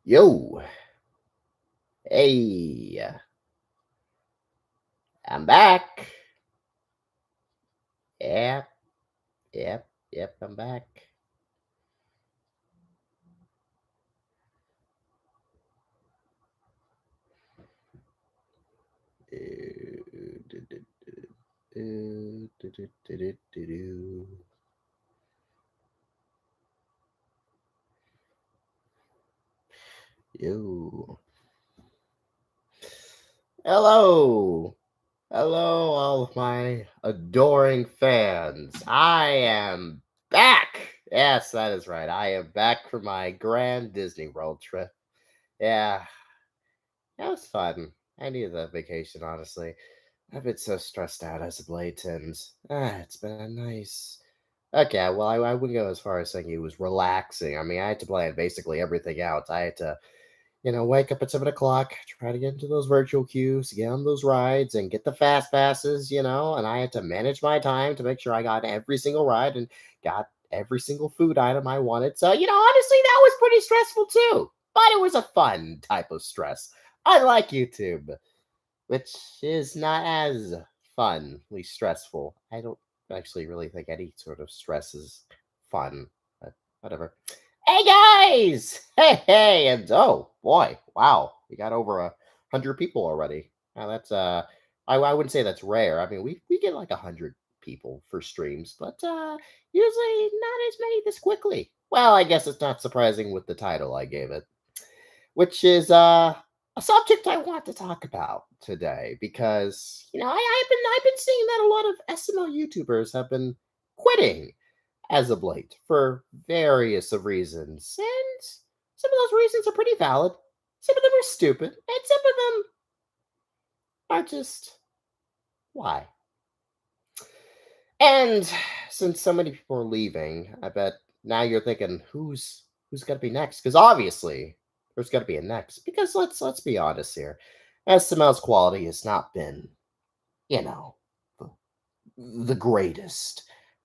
Yo, hey, I'm back. Yep, yep, I'm back. Yo, hello, hello, all of my adoring fans. I am back. Yes, that is right. I am back for my grand Disney World trip. Yeah, that was fun. I needed that vacation, honestly. I've been so stressed out as of late, and it's been a nice. Okay, well, I wouldn't go as far as saying it was relaxing. I mean, I had to plan basically everything out. I had to, wake up at 7 o'clock, try to get into those virtual queues, get on those rides, and get the fast passes. And I had to manage my time to make sure I got every single ride and got every single food item I wanted. So, honestly, that was pretty stressful too, but it was a fun type of stress. I like YouTube, which is not as funly stressful. I don't actually really think any sort of stress is fun, but whatever. Hey guys! Hey, and oh boy, wow, we got over 100 people already. Now that's I wouldn't say that's rare. I mean, we get like 100 people for streams, but usually not as many this quickly. Well, I guess it's not surprising with the title I gave it, which is a subject I want to talk about today because I've been seeing that a lot of SML YouTubers have been quitting as of late for various of reasons, and some of those reasons are pretty valid. Some of them are stupid, and some of them are just why. And since so many people are leaving, I bet now you're thinking who's gonna be next? Because obviously there's gotta be a next. Because let's be honest here. SML's quality has not been, you know, the, the greatest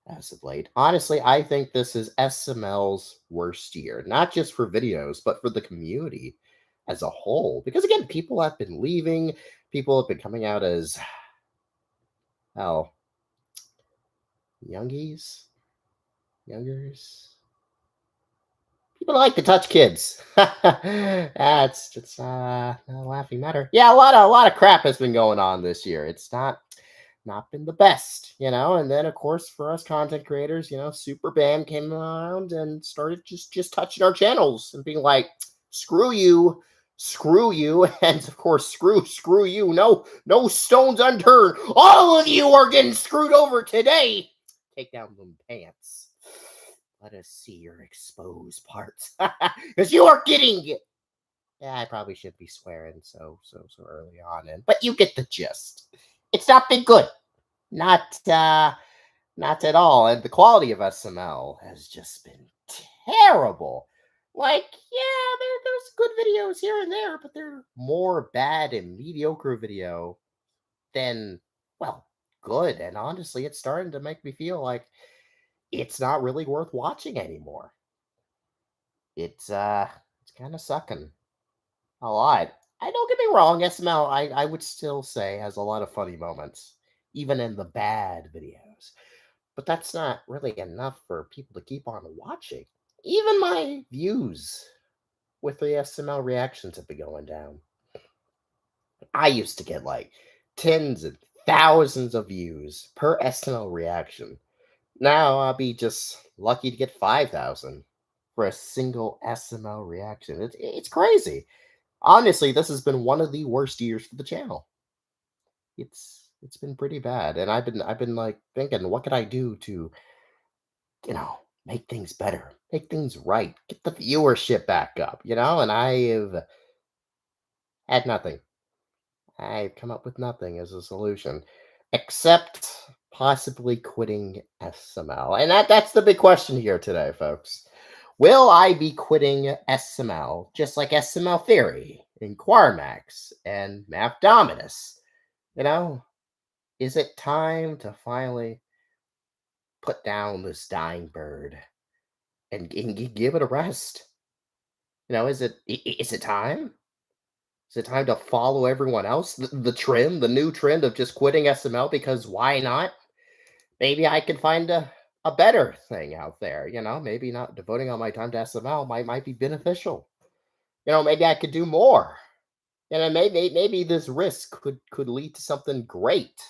as of late. Honestly, I think this is SML's worst year, not just for videos, but for the community as a whole. Because again, people have been leaving, people have been coming out as hell youngies, youngers. People like to touch kids. That's it's not a laughing matter. Yeah, a lot of crap has been going on this year. It's not been the best, And then of course for us content creators, Super Bam came around and started just touching our channels and being like, screw you, and of course screw you. No stones unturned. All of you are getting screwed over today. Take down them pants. Let us see your exposed parts. Because you are getting it. Yeah, I probably should be swearing so early on in. But you get the gist. It's not been good. Not not at all. And the quality of SML has just been terrible. Like, yeah, there's good videos here and there, but they're more bad and mediocre video than, well, good. And honestly, it's starting to make me feel like it's not really worth watching anymore. It's kind of sucking a lot. I don't get me wrong, SML I would still say has a lot of funny moments, even in the bad videos. But that's not really enough for people to keep on watching. Even my views with the SML reactions have been going down. I used to get like tens and thousands of views per SML reaction. Now I'll be just lucky to get 5,000 for a single SML reaction. It's crazy. Honestly, this has been one of the worst years for the channel. It's been pretty bad, and I've been like thinking, what could I do to make things better, make things right, get the viewership back up, And I've had nothing. I've come up with nothing as a solution, except possibly quitting SML, and that's the big question here today, folks. Will I be quitting SML just like SML Theory and Quarmax and Map Dominus? You know, is it time to finally put down this dying bird and give it a rest? Is it time? Is it time to follow everyone else? The trend, the new trend of just quitting SML because why not? Maybe I could find a better thing out there. Maybe not devoting all my time to SML might be beneficial. Maybe I could do more. Maybe this risk could lead to something great.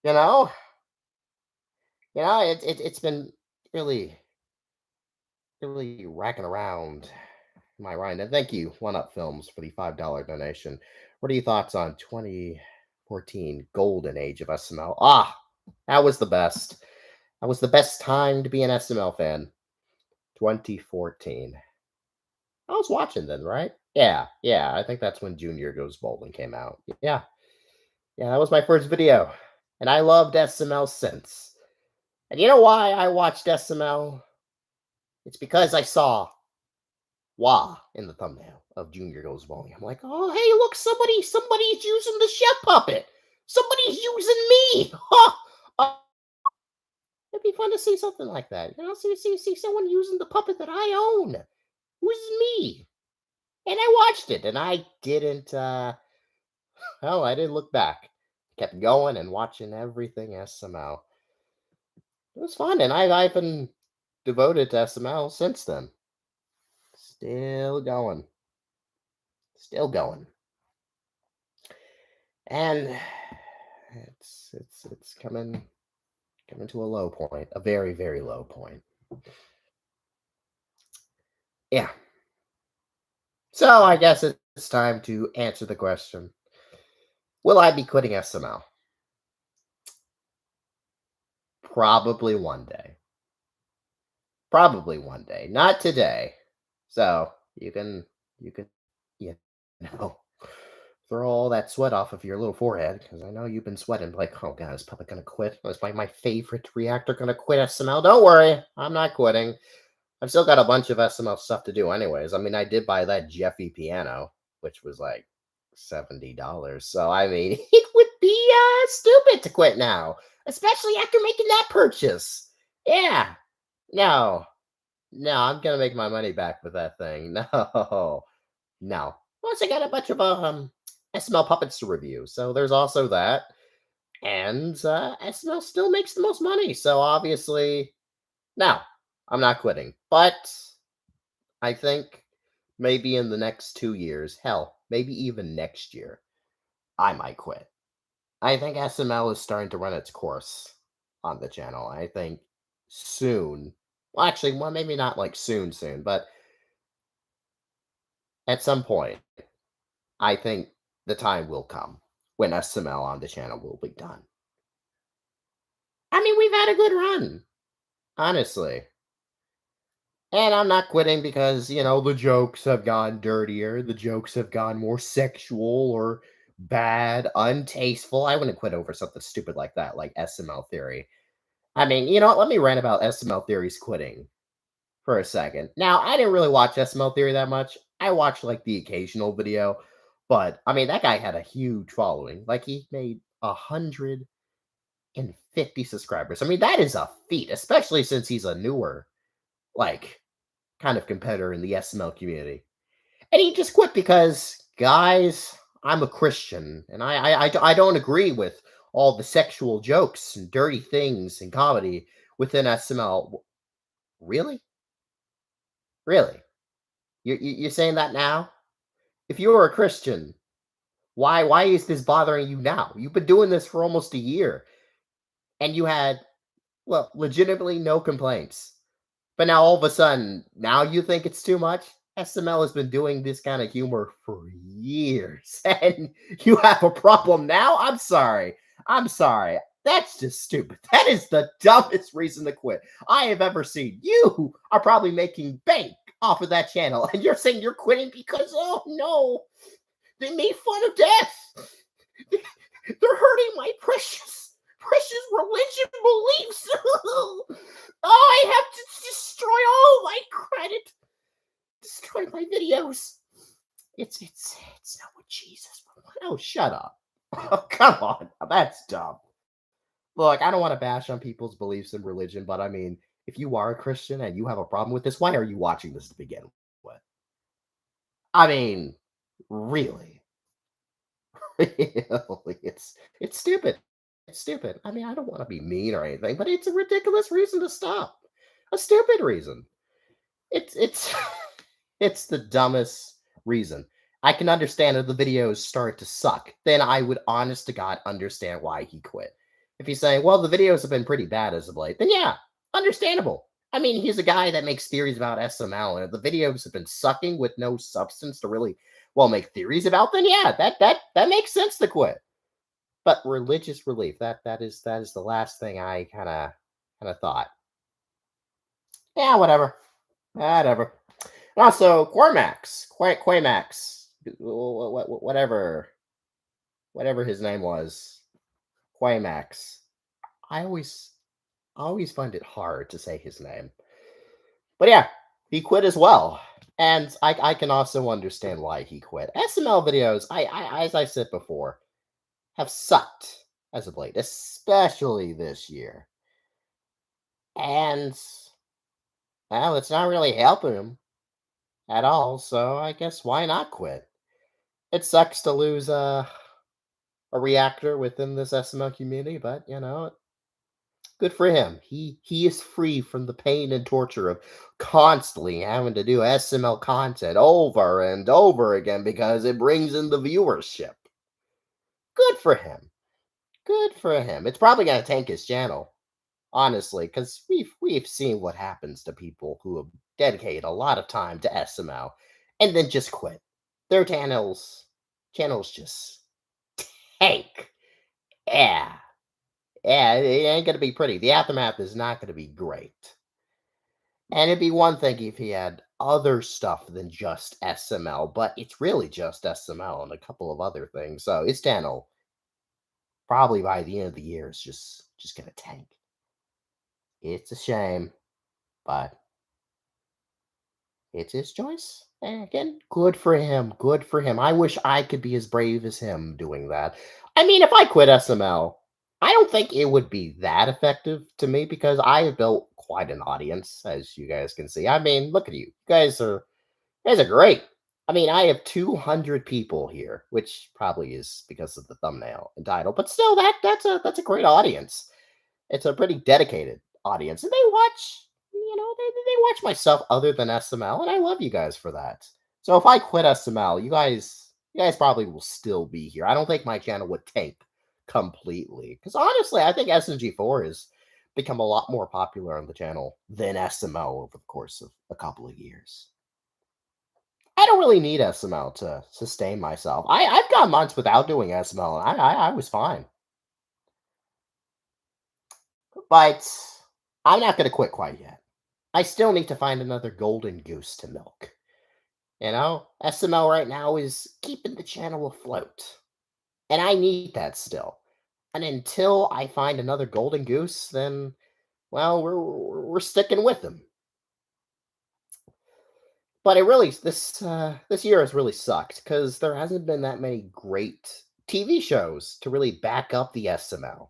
You know, it's been really really racking around my mind. And thank you, One Up Films, for the $5 donation. What are your thoughts on 2014 golden age of SML? That was the best. That was the best time to be an SML fan. 2014. I was watching then, right? Yeah, yeah. I think that's when Junior Goes Bowling came out. Yeah, yeah. That was my first video, and I loved SML since. And you know why I watched SML? It's because I saw Wah in the thumbnail of Junior Goes Bowling. I'm like, oh hey, look, somebody's using the chef puppet. Somebody's using me. It'd be fun to see something like that. See someone using the puppet that I own. Who's me? And I watched it, and I didn't. I didn't look back. Kept going and watching everything SML. It was fun, and I've been devoted to SML since then. Still going. Still going. And it's coming to a low point, a very very low point. Yeah. So I guess it's time to answer the question: will I be quitting SML? Probably one day. Probably one day. Not today. So you can you know throw all that sweat off of your little forehead because I know you've been sweating like, oh god, is Puppet gonna quit? It's like my favorite reactor gonna quit SML. Don't worry, I'm not quitting. I've still got a bunch of SML stuff to do anyways. I mean, I did buy that Jeffy piano, which was like $70. So I mean, it would be stupid to quit now, especially after making that purchase. Yeah. No. No, I'm gonna make my money back with that thing. No. No. Plus I got a bunch of SML puppets to review. So there's also that. And SML still makes the most money. So obviously, no, I'm not quitting. But I think maybe in the next 2 years, hell, maybe even next year, I might quit. I think SML is starting to run its course on the channel. I think soon, well, actually, well, maybe not like soon, but at some point, I think the time will come when SML on the channel will be done. I mean, we've had a good run, honestly. And I'm not quitting because, the jokes have gone dirtier, the jokes have gone more sexual or bad, untasteful. I wouldn't quit over something stupid like that, like SML Theory. I mean, you know what? Let me rant about SML Theory's quitting for a second. Now, I didn't really watch SML Theory that much. I watched like the occasional video, but I mean, that guy had a huge following. Like, he made 150 subscribers. I mean, that is a feat, especially since he's a newer, like, kind of competitor in the SML community. And he just quit because, guys, I'm a Christian, and I don't agree with all the sexual jokes and dirty things and comedy within SML. Really? Really? You're saying that now? If you were a Christian, why is this bothering you now? You've been doing this for almost a year, and you had, well, legitimately no complaints. But now all of a sudden, now you think it's too much? SML has been doing this kind of humor for years, and you have a problem now? I'm sorry. I'm sorry. That's just stupid. That is the dumbest reason to quit I have ever seen. You are probably making bank off of that channel, and you're saying you're quitting because, oh no, they made fun of death. They're hurting my precious religion beliefs. Oh, I have to destroy all my credit. Destroy my videos. It's not what Jesus would want. Oh, shut up. Oh, come on. That's dumb. Look, I don't want to bash on people's beliefs in religion, but I mean, if you are a Christian and you have a problem with this, why are you watching this to begin with? I mean, really, really, it's stupid. It's stupid. I mean, I don't want to be mean or anything, but it's a ridiculous reason to stop. A stupid reason. It's it's the dumbest reason. I can understand if the videos start to suck. Then I would honest to God understand why he quit. If he's saying, well, the videos have been pretty bad as of late, then yeah, understandable. I mean, he's a guy that makes theories about SML, and if the videos have been sucking with no substance to really, well, make theories about, then yeah, that makes sense to quit. But religious relief, that is the last thing I kind of thought. Yeah, whatever. Whatever. Also, Cormax, Quamax, whatever his name was, Quamax. I always find it hard to say his name, but yeah, he quit as well, and I can also understand why he quit. SML videos, as I said before, have sucked as of late, especially this year, and well, it's not really helping him at all. So I guess why not quit? It sucks to lose a reactor within this SML community, but good for him. He is free from the pain and torture of constantly having to do SML content over and over again because it brings in the viewership. Good for him. Good for him. It's probably gonna tank his channel, honestly, because we've seen what happens to people who have dedicated a lot of time to SML and then just quit. Their channels just tank. Yeah. Yeah, it ain't gonna be pretty. The aftermath is not gonna be great. And it'd be one thing if he had other stuff than just SML, but it's really just SML and a couple of other things. So his channel probably by the end of the year is just gonna tank. It's a shame, but it's his choice. And again, good for him. Good for him. I wish I could be as brave as him doing that. I mean, if I quit SML, I don't think it would be that effective to me because I have built quite an audience, as you guys can see. I mean, look at you. You guys are great. I mean, I have 200 people here, which probably is because of the thumbnail and title, but still that's a great audience. It's a pretty dedicated audience, and they watch, they watch my stuff other than SML, and I love you guys for that. So if I quit SML, you guys probably will still be here. I don't think my channel would tank completely because honestly, I think SNG4 has become a lot more popular on the channel than SML over the course of a couple of years. I don't really need SML to sustain myself. I've gone months without doing SML, and I was fine. But I'm not going to quit quite yet. I still need to find another golden goose to milk. SML right now is keeping the channel afloat. And I need that still. And until I find another golden goose, then, well, we're sticking with them. But it really this year has really sucked because there hasn't been that many great TV shows to really back up the SML.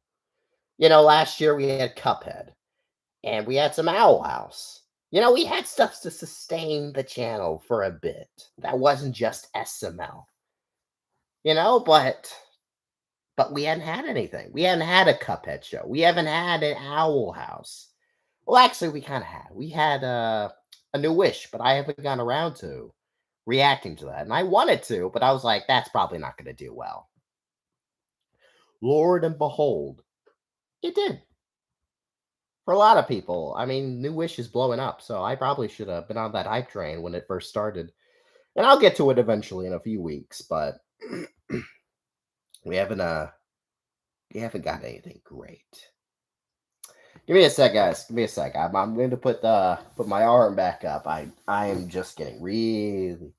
Last year we had Cuphead. And we had some Owl House. We had stuff to sustain the channel for a bit. That wasn't just SML. But we hadn't had anything. We hadn't had a Cuphead show. We haven't had an Owl House. Well, actually, we kind of had. We had a New Wish, but I haven't gotten around to reacting to that. And I wanted to, but I was like, that's probably not going to do well. Lord and behold, it did. For a lot of people, I mean, New Wish is blowing up, so I probably should have been on that hype train when it first started. And I'll get to it eventually in a few weeks, but we haven't got anything great. Give me a sec, guys. Give me a sec. I'm going to put my arm back up. I am just getting really,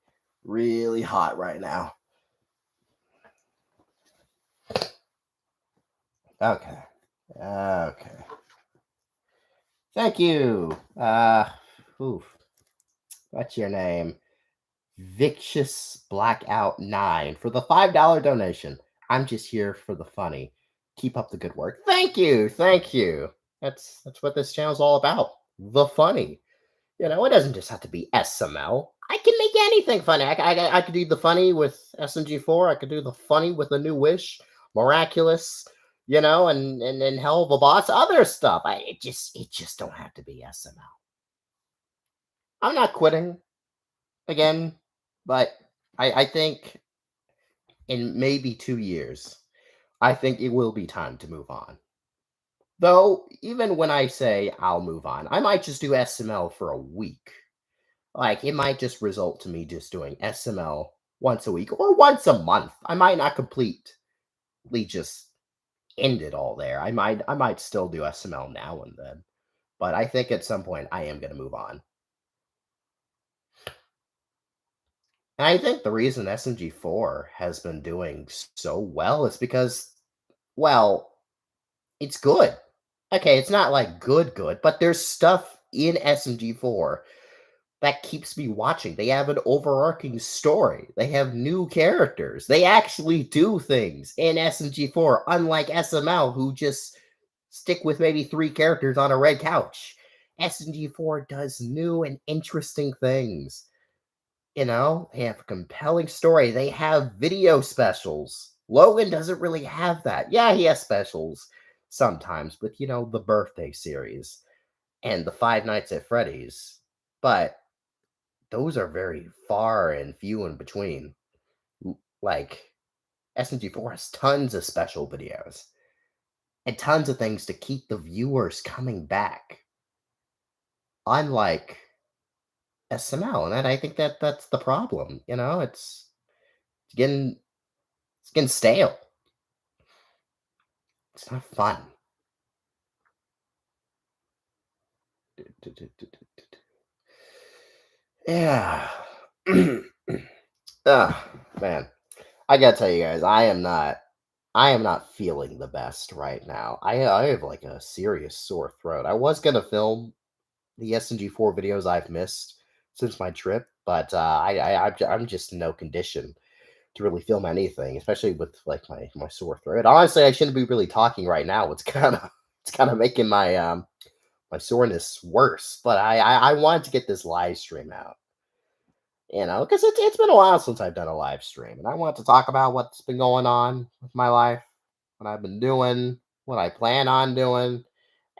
really hot right now. Okay. Okay. Thank you. What's your name? Vicious Blackout 9 for the $5 donation. I'm just here for the funny. Keep up the good work. Thank you. Thank you. That's what this channel's all about. The funny. It doesn't just have to be SML. I can make anything funny. I could do the funny with SMG4. I could do the funny with A New Wish, Miraculous, and Hell of a Boss, other stuff. It just don't have to be SML. I'm not quitting again, but I think in maybe 2 years, I think it will be time to move on. Though, even when I say I'll move on, I might just do SML for a week. Like, it might just result to me just doing SML once a week or once a month. I might not completely just end it all there. I might still do SML now and then. But I think at some point I am gonna move on. And I think the reason SMG4 has been doing so well is because, well, it's good. Okay, it's not like good, but there's stuff in SMG4 that keeps me watching. They have an overarching story. They have new characters. They actually do things in SMG4, unlike SML, who just stick with maybe 3 characters on a red couch. SMG4 does new and interesting things. They have a compelling story. They have video specials. Logan doesn't really have that. Yeah, he has specials sometimes, but the birthday series and the Five Nights at Freddy's. But those are very far and few in between. Like, SMG4 has tons of special videos and tons of things to keep the viewers coming back. Unlike SML, and I think that's the problem. Getting it's getting stale. It's not fun. Yeah. Ah, man. I gotta tell you guys, I am not feeling the best right now. I have like a serious sore throat. I was gonna film the SNG4 videos I've missed since my trip, but I'm just in no condition to really film anything, especially with like my sore throat. Honestly, I shouldn't be really talking right now. It's kind of making my soreness worse. But I wanted to get this live stream out, because it's been a while since I've done a live stream, and I want to talk about what's been going on with my life, what I've been doing, what I plan on doing,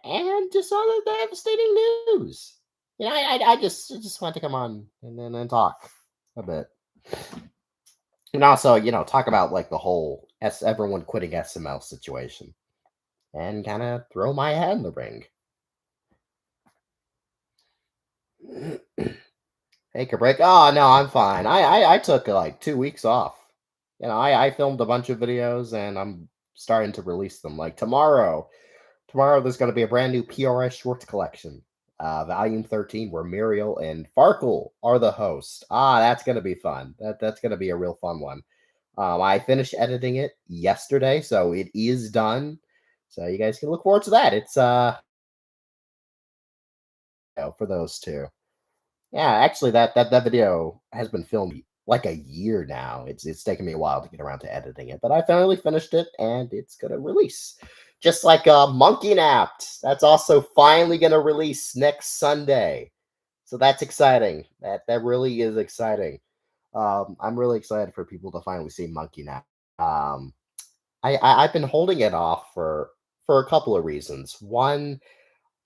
and just other devastating news. I just want to come on and talk a bit, and also talk about like the whole everyone quitting SML situation, and kind of throw my hat in the ring. Take a break. Oh no, I'm fine. I took like 2 weeks off. I filmed a bunch of videos and I'm starting to release them. Like tomorrow. Tomorrow there's gonna be a brand new PRS shorts collection. Volume 13, where Muriel and Farkle are the hosts. That's gonna be fun. That's gonna be a real fun one. I finished editing it yesterday, so it is done. So you guys can look forward to that. It's for those two. Yeah, actually, that video has been filmed like a year now. It's taken me a while to get around to editing it, but I finally finished it, and it's gonna release. Just like Monkey Napped, that's also finally gonna release next Sunday. So that's exciting. That really is exciting. I'm really excited for people to finally see Monkey Nap. Um, I've been holding it off for a couple of reasons. One,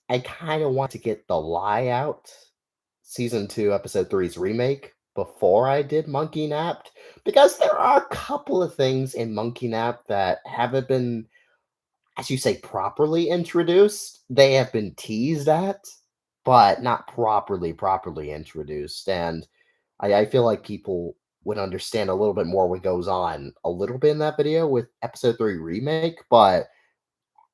I kind of want to get the lie out season 2, episode three's remake before I did Monkey Napped, because there are a couple of things in Monkey Nap that haven't been, as you say, properly introduced. They have been teased at, but not properly introduced. And I feel like people would understand a little bit more what goes on a little bit in that video with episode 3 remake, but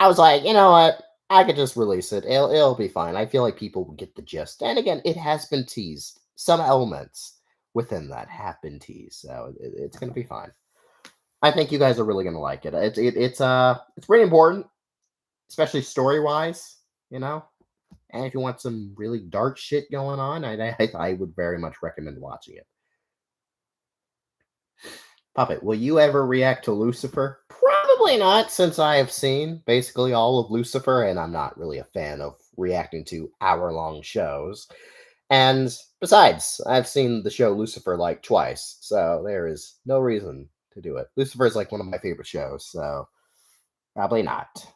I was like, you know what? I could just release it. It'll be fine. I feel like people will get the gist. And again, it has been teased. Some elements within that have been teased, so it's gonna be fine. I think you guys are really gonna like it. It's pretty important, especially story wise. And if you want some really dark shit going on, I would very much recommend watching it. Puppet, will you ever react to Lucifer? Probably not, since I have seen basically all of Lucifer, and I'm not really a fan of reacting to hour-long shows. And besides, I've seen the show Lucifer like twice, so there is no reason to do it. Lucifer is like one of my favorite shows, so probably not.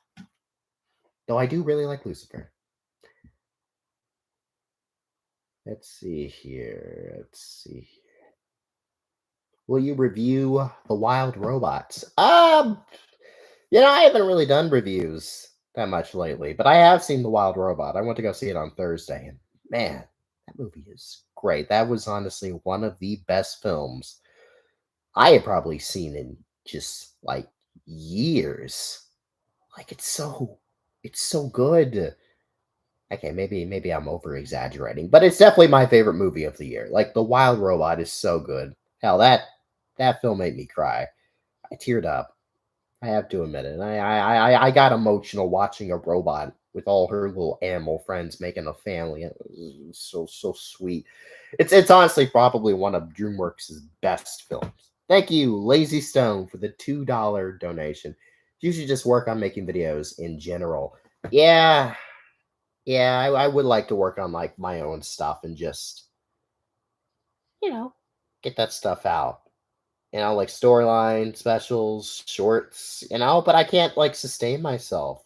Though I do really like Lucifer. Let's see here. Let's see. Will you review The Wild Robots? I haven't really done reviews that much lately, but I have seen The Wild Robot. I went to go see it on Thursday, and man, that movie is great. That was honestly one of the best films I had probably seen in just like years. Like it's so good. Okay, maybe I'm over exaggerating, but it's definitely my favorite movie of the year. Like The Wild Robot is so good. Hell, that film made me cry. I teared up. I have to admit it. I got emotional watching a robot with all her little animal friends making a family. It was so sweet. It's honestly probably one of DreamWorks' best films. Thank you, Lazy Stone, for the $2 donation. You should just work on making videos in general. Yeah, yeah, I would like to work on like my own stuff and just you know get that stuff out. Like storyline specials, shorts, but I can't like sustain myself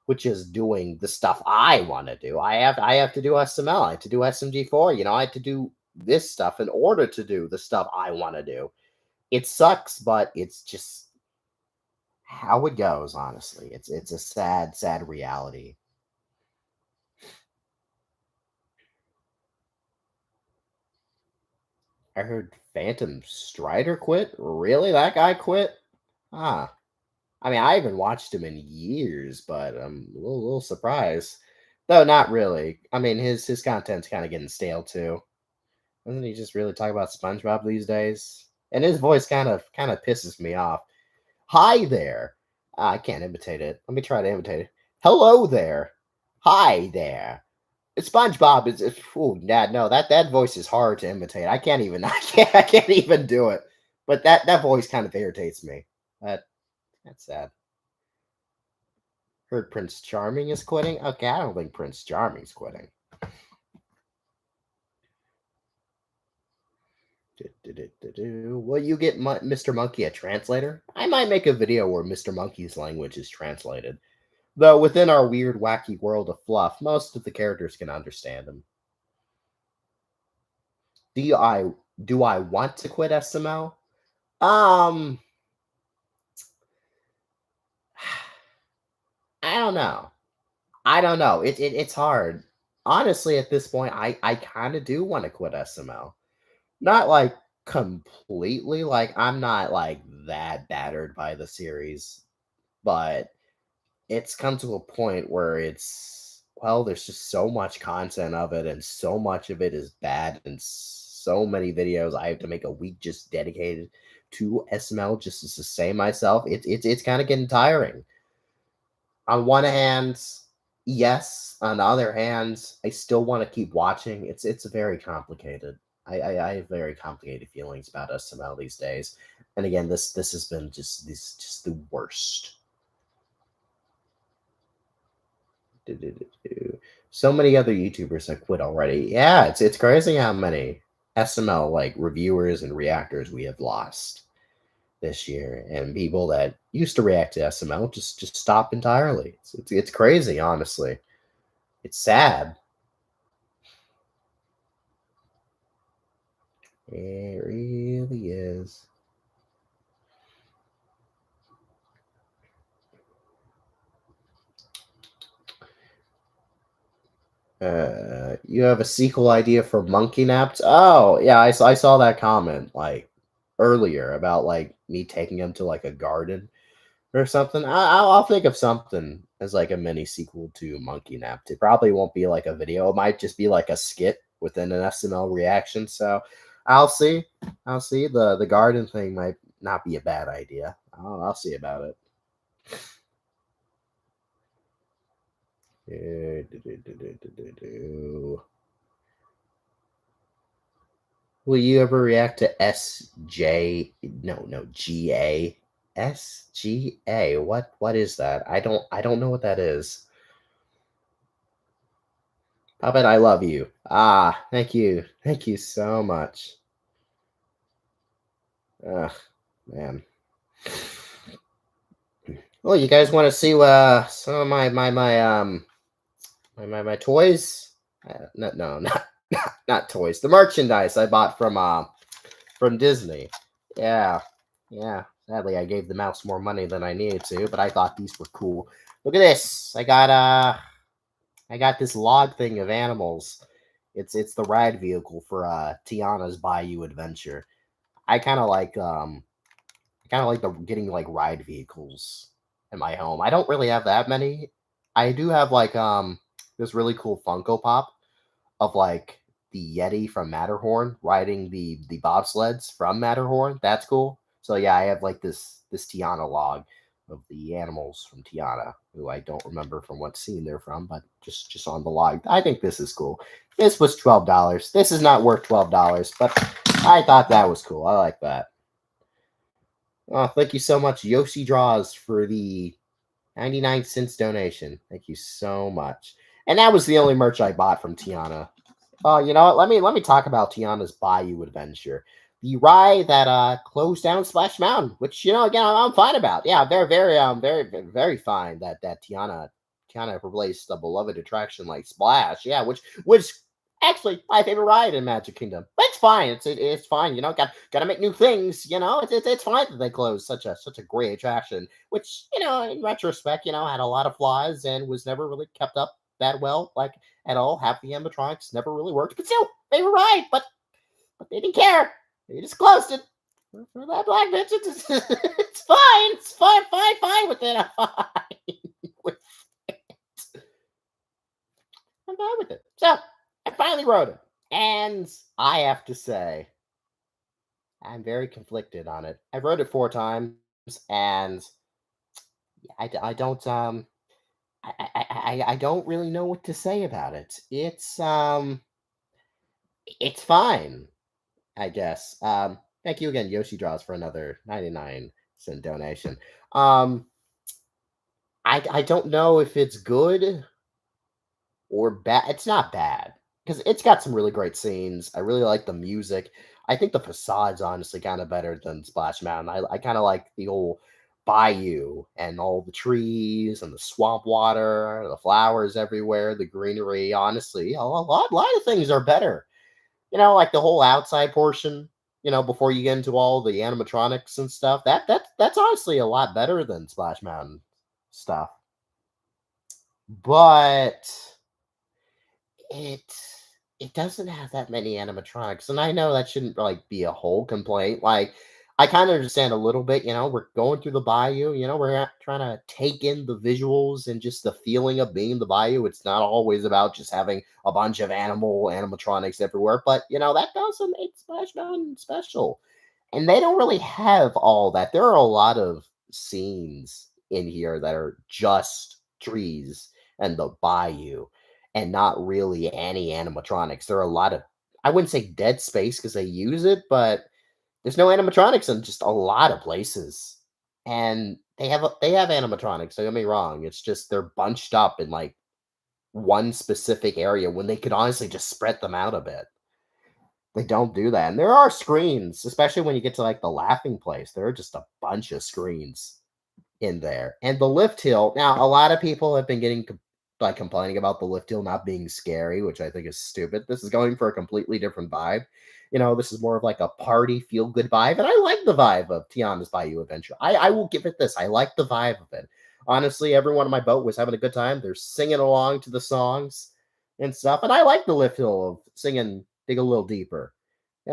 with just doing the stuff I want to do. I have to do SML, I have to do SMG4, I have to do this stuff in order to do the stuff I want to do. It sucks, but it's just how it goes, honestly. It's a sad reality. I heard Phantom Strider quit. Really? That guy quit? Ah. I mean, I haven't watched him in years, but I'm a little surprised. Though not really. I mean, his content's kind of getting stale too. Doesn't he just really talk about SpongeBob these days? And his voice kind of pisses me off. Hi there. I can't imitate it. Let me try to imitate it. Hello there. Hi there. SpongeBob is. Oh, yeah, no, that voice is hard to imitate. I can't even. I can't even do it. But that voice kind of irritates me. That's sad. Heard Prince Charming is quitting. Okay, I don't think Prince Charming's quitting. Will you get Mr. Monkey a translator? I might make a video where Mr. Monkey's language is translated. Though within our weird, wacky world of fluff, most of the characters can understand him. Do I want to quit SML? Um, I don't know. I don't know. It's hard. Honestly, at this point, I kind of do want to quit SML. Not like completely, like, I'm not, like, that battered by the series, but it's come to a point where there's just so much content of it, and so much of it is bad, and so many videos I have to make a week just dedicated to SML just to sustain myself. It's kinda getting tiring. On one hand, yes. On the other hand, I still want to keep watching. It's very complicated. I have very complicated feelings about SML these days. And again, this has been just the worst. So many other YouTubers have quit already. Yeah, it's crazy how many SML like reviewers and reactors we have lost this year, and people that used to react to SML just stop entirely. It's crazy, honestly. It's sad. It really is. You have a sequel idea for Monkey Napped? Oh, yeah, I saw that comment like earlier about like me taking him to like a garden or something. I'll think of something as like a mini sequel to Monkey Napped. It probably won't be like a video. It might just be like a skit within an SML reaction. So I'll see. I'll see. The garden thing might not be a bad idea. I'll see about it. Will you ever react to SJ? No, GA. SGA. What is that? I don't know what that is. Puppet, I love you. Ah, thank you. Thank you so much. Ugh, man. Well, you guys want to see some of my toys? No, no, not toys. The merchandise I bought from Disney. Yeah, yeah. Sadly, I gave the mouse more money than I needed to, but I thought these were cool. Look at this. I got this log thing of animals. It's the ride vehicle for Tiana's Bayou adventure. I kind of like the getting like ride vehicles in my home. I don't really have that many. I do have this really cool Funko Pop of like the Yeti from Matterhorn riding the bobsleds from Matterhorn. That's cool. So yeah, I have like this Tiana log of the animals from Tiana, who I don't remember from what scene they're from, but just on the log. I think this is cool. This was $12. This is not worth $12, but I thought that was cool. I like that. Oh, thank you so much, Yoshi Draws, for the 99 cents donation. Thank you so much. And that was the only merch I bought from Tiana. Oh, you know what? Let me talk about Tiana's Bayou adventure. The ride that closed down Splash Mountain, which again I'm fine about. Yeah, they're very fine that Tiana replaced a beloved attraction like Splash. Yeah, which actually my favorite ride in Magic Kingdom. But it's fine. It's fine. Got to make new things. It's fine that they closed such a great attraction, which in retrospect had a lot of flaws and was never really kept up that well. Like at all. Half the animatronics never really worked, but still, they were right. But they didn't care. They just closed it. For that black bitch, it's fine. It's fine with it. With I'm fine with it. So I finally wrote it, and I have to say, I'm very conflicted on it. I wrote it 4 times, and I don't I don't really know what to say about it. It's fine. I guess. Thank you again, Yoshi Draws, for another 99 cent donation. Um, I don't know if it's good or bad. It's not bad because it's got some really great scenes. I really like the music. I think the facade's honestly kind of better than Splash Mountain. I kind of like the old bayou and all the trees and the swamp water, the flowers everywhere, the greenery. Honestly, a lot of things are better. Like the whole outside portion, before you get into all the animatronics and stuff. That's honestly a lot better than Splash Mountain stuff. But it it doesn't have that many animatronics. And I know that shouldn't like be a whole complaint. Like I kind of understand a little bit, we're going through the bayou, we're trying to take in the visuals and just the feeling of being in the bayou. It's not always about just having a bunch of animatronics everywhere, but that doesn't make Splash Mountain special. And they don't really have all that. There are a lot of scenes in here that are just trees and the bayou and not really any animatronics. There are a lot of, I wouldn't say dead space because they use it, but there's no animatronics in just a lot of places. And they have animatronics, don't get me wrong. It's just they're bunched up in like one specific area when they could honestly just spread them out a bit. They don't do that. And there are screens, especially when you get to like the laughing place. There are just a bunch of screens in there. And the lift hill, now a lot of people have been getting like complaining about the lift hill not being scary, which I think is stupid. This is going for a completely different vibe. This is more of like a party feel good vibe. And I like the vibe of Tiana's Bayou Adventure. I will give it this. I like the vibe of it. Honestly, everyone on my boat was having a good time. They're singing along to the songs and stuff. And I like the lift hill of singing Dig a Little Deeper.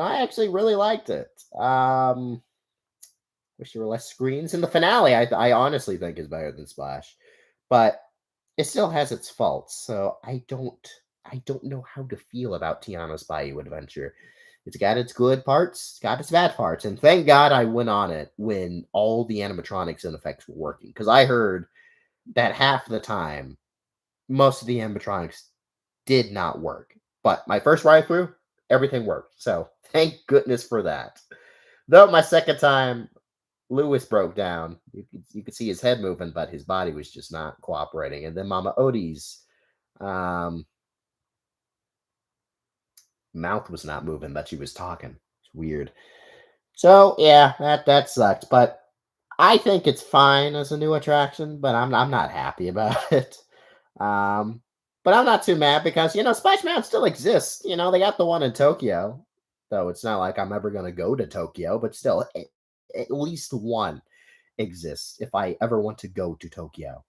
I actually really liked it. Wish there were less screens. In the finale, I honestly think is better than Splash, but it still has its faults. So I don't know how to feel about Tiana's Bayou Adventure. It's got its good parts, it's got its bad parts, and thank God I went on it when all the animatronics and effects were working. Because I heard that half the time, most of the animatronics did not work. But my first ride through, everything worked. So thank goodness for that. Though my second time, Lewis broke down. You could see his head moving, but his body was just not cooperating. And then Mama Odie's um, Mouth was not moving, but she was talking. It's weird. So yeah, that sucked. But I think it's fine as a new attraction, but I'm not happy about it. Um, but I'm not too mad because Splash Mountain still exists. They got the one in Tokyo, though it's not like I'm ever gonna go to Tokyo, but still, at least one exists if I ever want to go to Tokyo.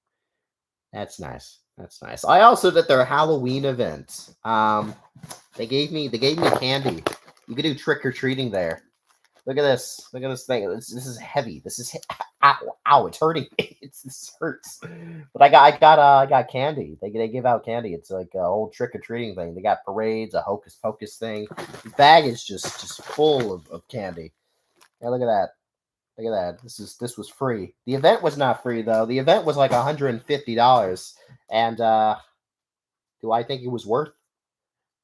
That's nice. That's nice. I also did their Halloween event. They gave me candy. You could do trick or treating there. Look at this. Look at this thing. This is heavy. Ow, ow, it's hurting me. This hurts. But I got candy. They give out candy. It's like a whole trick or treating thing. They got parades, a hocus pocus thing. The bag is just full of candy. Yeah, look at that. Look at that. This was free. The event was not free though. The event was like $150. And do I think it was worth?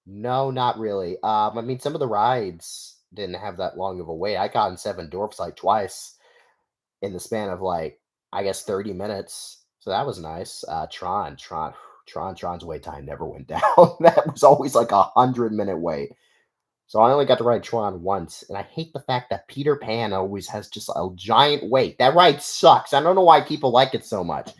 No, not really. I mean, some of the rides didn't have that long of a wait. I got in Seven Dwarfs like twice in the span of like I guess 30 minutes. So that was nice. Tron's wait time never went down. That was always like 100-minute wait. So I only got to ride Tron once, and I hate the fact that Peter Pan always has just a giant wait. That ride sucks. I don't know why people like it so much.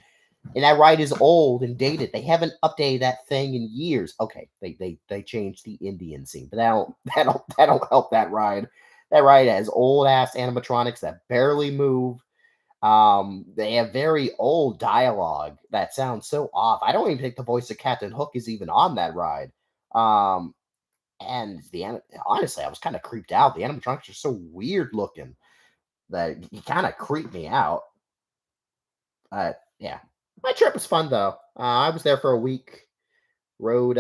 And that ride is old and dated. They haven't updated that thing in years. Okay, they changed the Indian scene, but that don't help that ride. That ride has old ass animatronics that barely move. They have very old dialogue that sounds so off. I don't even think the voice of Captain Hook is even on that ride. Um, and honestly, I was kind of creeped out. The animatronics are so weird looking that he kind of creeped me out. Yeah, my trip was fun though. I was there for a week. Rode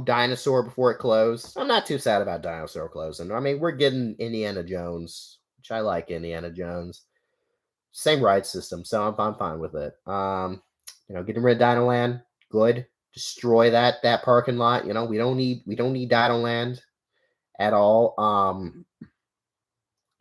Dinosaur before it closed. I'm not too sad about Dinosaur closing. I mean, we're getting Indiana Jones, which I like Indiana Jones. Same ride system, so I'm fine with it. Getting rid of Dino Land, good. Destroy that parking lot. We don't need Dino Land at all.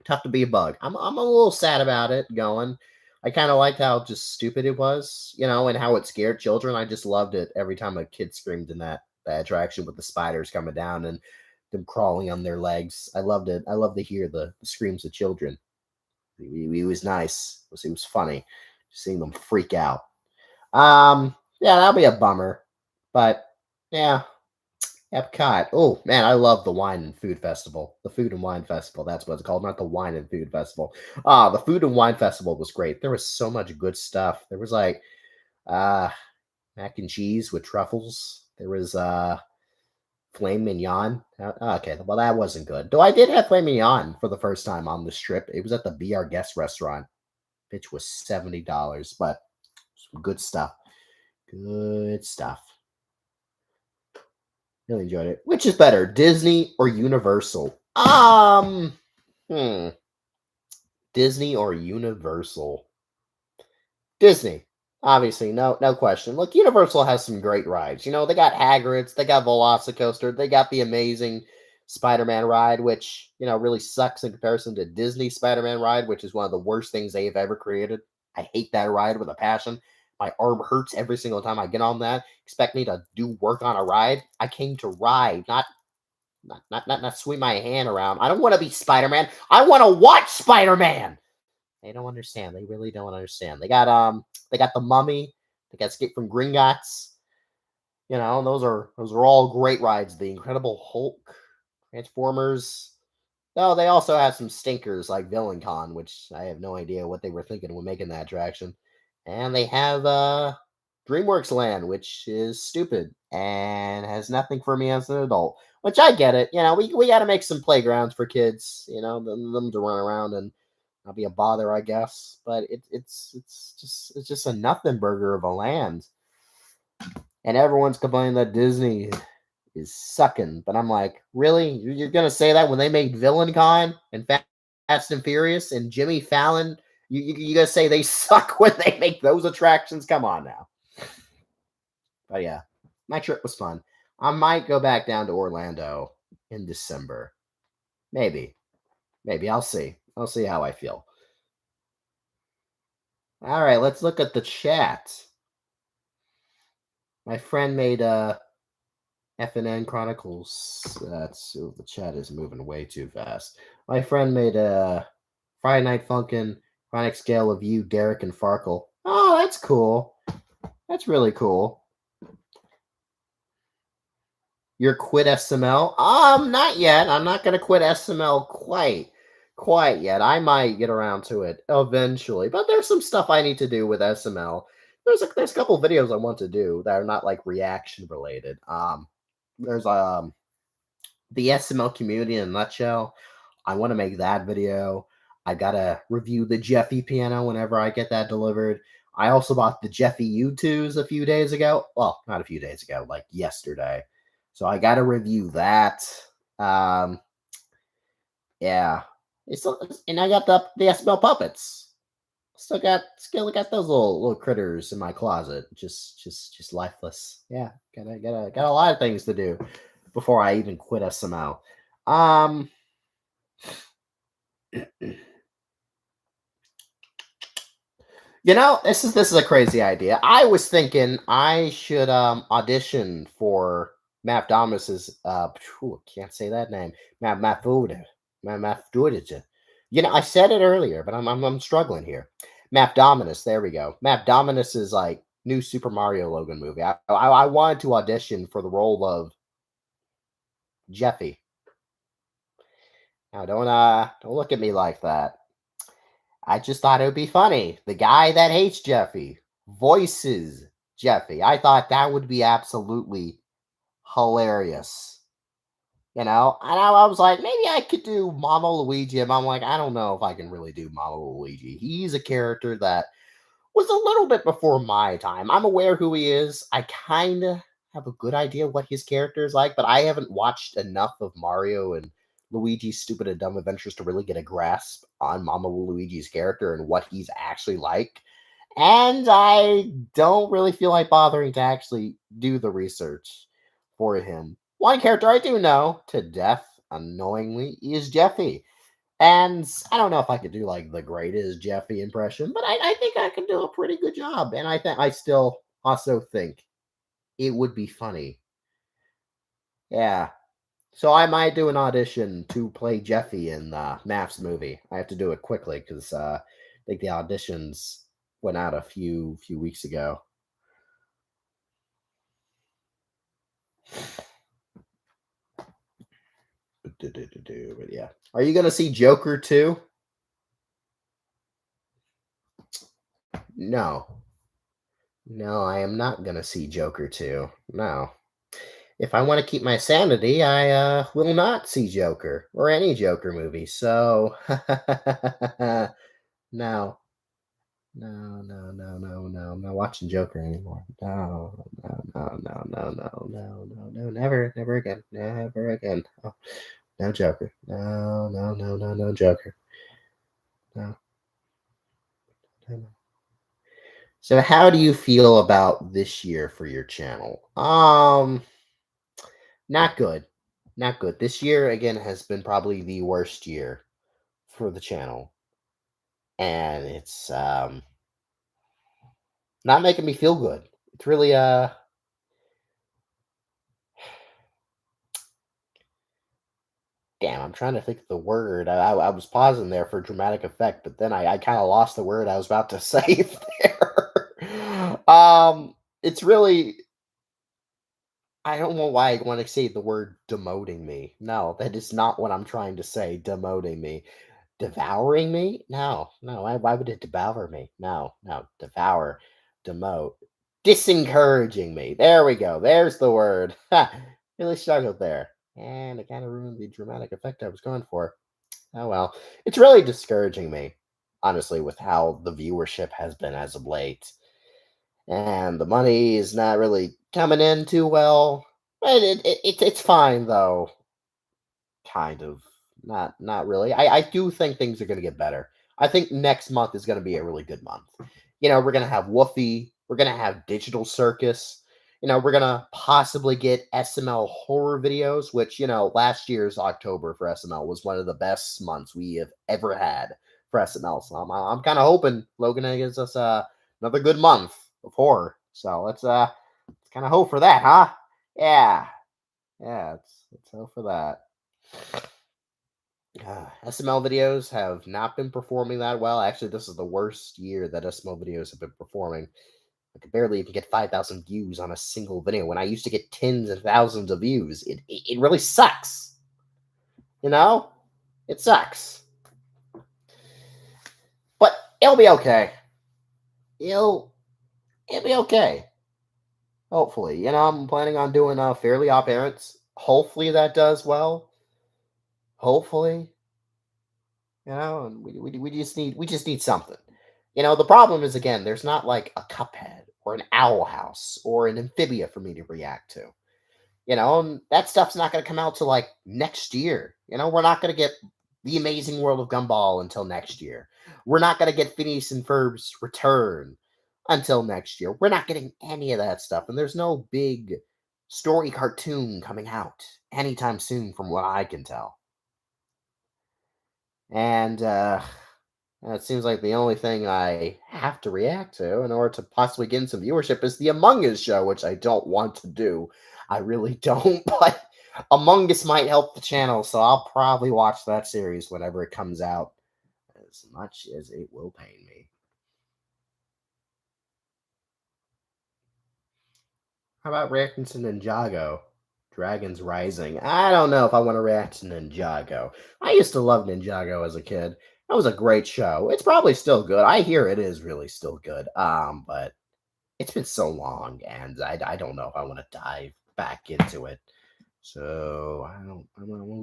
Tough to be a bug. I'm a little sad about it going. I kind of liked how just stupid it was, and how it scared children. I just loved it every time a kid screamed in that attraction with the spiders coming down and them crawling on their legs. I loved it. I love to hear the screams of children. It was nice. It was funny seeing them freak out. Yeah, that'll be a bummer, but yeah, Epcot. Oh man, I love the Wine and Food Festival. The Food and Wine Festival. That's what it's called, not the Wine and Food Festival. The Food and Wine Festival was great. There was so much good stuff. There was like uh mac and cheese with truffles. There was filet mignon. Okay, well that wasn't good. Though I did have filet mignon for the first time on this trip. It was at the Be Our Guest restaurant, which was $70, but some good stuff. Good stuff. Really enjoyed it. Which is better, Disney or Universal? Hmm. Disney or Universal? Disney. Obviously, no question. Look, Universal has some great rides. They got Hagrid's, they got Velocicoaster, they got the amazing Spider-Man ride, which, really sucks in comparison to Disney Spider-Man ride, which is one of the worst things they've ever created. I hate that ride with a passion. My arm hurts every single time I get on that. Expect me to do work on a ride? I came to ride, not swing my hand around. I don't want to be Spider-Man. I want to watch Spider-Man. They don't understand. They really don't understand. They got the Mummy. They got Escape from Gringotts. Those are all great rides. The Incredible Hulk, Transformers. No, they also have some stinkers like Villain Con, which I have no idea what they were thinking when making that attraction. And they have DreamWorks Land, which is stupid and has nothing for me as an adult. Which I get it. We got to make some playgrounds for kids. Them to run around and not be a bother, I guess. But it's just a nothing burger of a land. And everyone's complaining that Disney is sucking. But I'm like, really? You're gonna say that when they made Villain Con and Fast and Furious and Jimmy Fallon? You gonna say they suck when they make those attractions? Come on now. But yeah, my trip was fun. I might go back down to Orlando in December. Maybe. Maybe. I'll see. I'll see how I feel. All right, let's look at the chat. My friend made FNN Chronicles. The chat is moving way too fast. My friend made a Friday Night Funkin' Chronic Scale of You, Derek, and Farkle. Oh, that's cool. That's really cool. You're quit SML? Not yet. I'm not gonna quit SML quite yet. I might get around to it eventually, but there's some stuff I need to do with SML. There's a couple videos I want to do that are not like reaction related. There's the SML community in a nutshell. I want to make that video. I gotta review the Jeffy piano whenever I get that delivered. I also bought the Jeffy U2s a few days ago. Well, not a few days ago, like yesterday. So I gotta review that. Um, yeah. And I got the SML puppets. Still got those little critters in my closet. Just lifeless. Yeah. Got a lot of things to do before I even quit SML. This is a crazy idea. I was thinking I should audition for Matt Domus's can't say that name. Matt Food. Matt I said it earlier, but I'm struggling here. Matt Dominus, there we go. Matt Dominus is like new Super Mario Logan movie. I wanted to audition for the role of Jeffy. Now don't look at me like that. I just thought it would be funny. The guy that hates Jeffy voices Jeffy. I thought that would be absolutely hilarious. And I was like, maybe I could do Mama Luigi. And I'm like, I don't know if I can really do Mama Luigi. He's a character that was a little bit before my time. I'm aware who he is. I kind of have a good idea what his character is like, but I haven't watched enough of Mario and Luigi's Stupid and Dumb Adventures to really get a grasp on Mama Luigi's character and what he's actually like. And I don't really feel like bothering to actually do the research for him. One character I do know to death, annoyingly, is Jeffy. And I don't know if I could do like the greatest Jeffy impression, but I think I can do a pretty good job. And I still also think it would be funny. Yeah. So I might do an audition to play Jeffy in Math's movie. I have to do it quickly because I think the auditions went out a few weeks ago. But yeah. Are you gonna see Joker 2? No. No, I am not gonna see Joker 2. No. If I want to keep my sanity, I will not see Joker or any Joker movie. So no. No. I'm not watching Joker anymore. No. Never again. Never again. Oh, no Joker. No Joker. No. So how do you feel about this year for your channel? Not good. Not good. This year again has been probably the worst year for the channel. And it's not making me feel good. It's really damn, I'm trying to think of the word. I was pausing there for dramatic effect, but then I kind of lost the word I was about to say there. It's really I don't know why I want to say the word demoting me. No, that is not what I'm trying to say. Demoting me. Devouring me? No. Why would it devour me? No. Devour. Demote. Disencouraging me. There we go. There's the word. Ha! Really struggled there. And it kind of ruined the dramatic effect I was going for. Oh well. It's really discouraging me, honestly, with how the viewership has been as of late. And the money is not really coming in too well. But it's fine though. Kind of. Not really. I do think things are gonna get better. I think next month is gonna be a really good month. We're gonna have Woofy, we're gonna have Digital Circus, we're gonna possibly get SML horror videos, which, last year's October for SML was one of the best months we have ever had for SML. So I'm kind of hoping Logan gives us another good month of horror. So let's kind of hope for that, huh? Yeah. Yeah, let's hope for that. SML videos have not been performing that well. Actually, this is the worst year that SML videos have been performing. I could barely even get 5,000 views on a single video when I used to get tens of thousands of views. It really sucks. You know? It sucks. But it'll be okay. It'll be okay. Hopefully. I'm planning on doing Fairly Odd Parents. Hopefully that does well. Hopefully. And we just need something. The problem is, again, there's not like a Cuphead or an Owl House or an Amphibia for me to react to. And that stuff's not going to come out till like next year. We're not going to get The Amazing World of Gumball until next year. We're not going to get Phineas and Ferb's Return until next year. We're not getting any of that stuff. And there's no big story cartoon coming out anytime soon, from what I can tell. And it seems like the only thing I have to react to in order to possibly gain some viewership is the Among Us show, which I don't want to do. I really don't, but Among Us might help the channel, so I'll probably watch that series whenever it comes out, as much as it will pain me. How about reacting to Ninjago? Dragons Rising. I don't know if I want to react to Ninjago. I used to love Ninjago as a kid. That was a great show. It's probably still good. I hear it is really still good. But it's been so long, and I don't know if I want to dive back into it. So I'm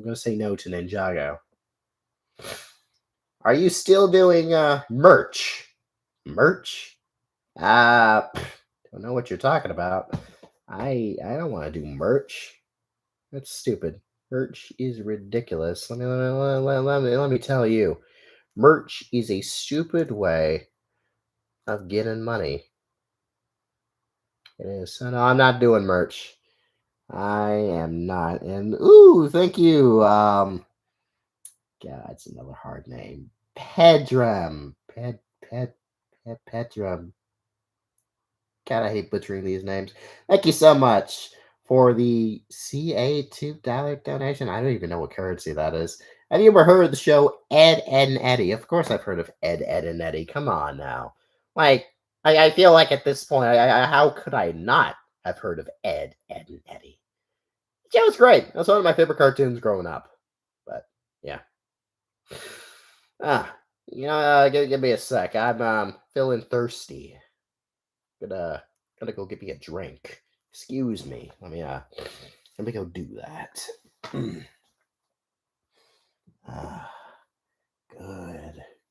gonna say no to Ninjago. Are you still doing merch? Merch? Don't know what you're talking about. I don't want to do merch. That's stupid. Merch is ridiculous. Let me tell you. Merch is a stupid way of getting money. It is. So no, I'm not doing merch. I am not. And ooh, thank you. God, it's another hard name. Pedram. Pedram. God, I hate butchering these names. Thank you so much for the CA $2 donation. I don't even know what currency that is. Have you ever heard of the show Ed, Ed, and Eddie? Of course I've heard of Ed, Ed, and Eddie. Come on now. Like, I feel like at this point, how could I not have heard of Ed, Ed, and Eddie? Yeah, it was great. That's one of my favorite cartoons growing up. But, yeah. Give me a sec. I'm feeling thirsty. Gotta go get me a drink. Excuse me. Let me go do that. Ah,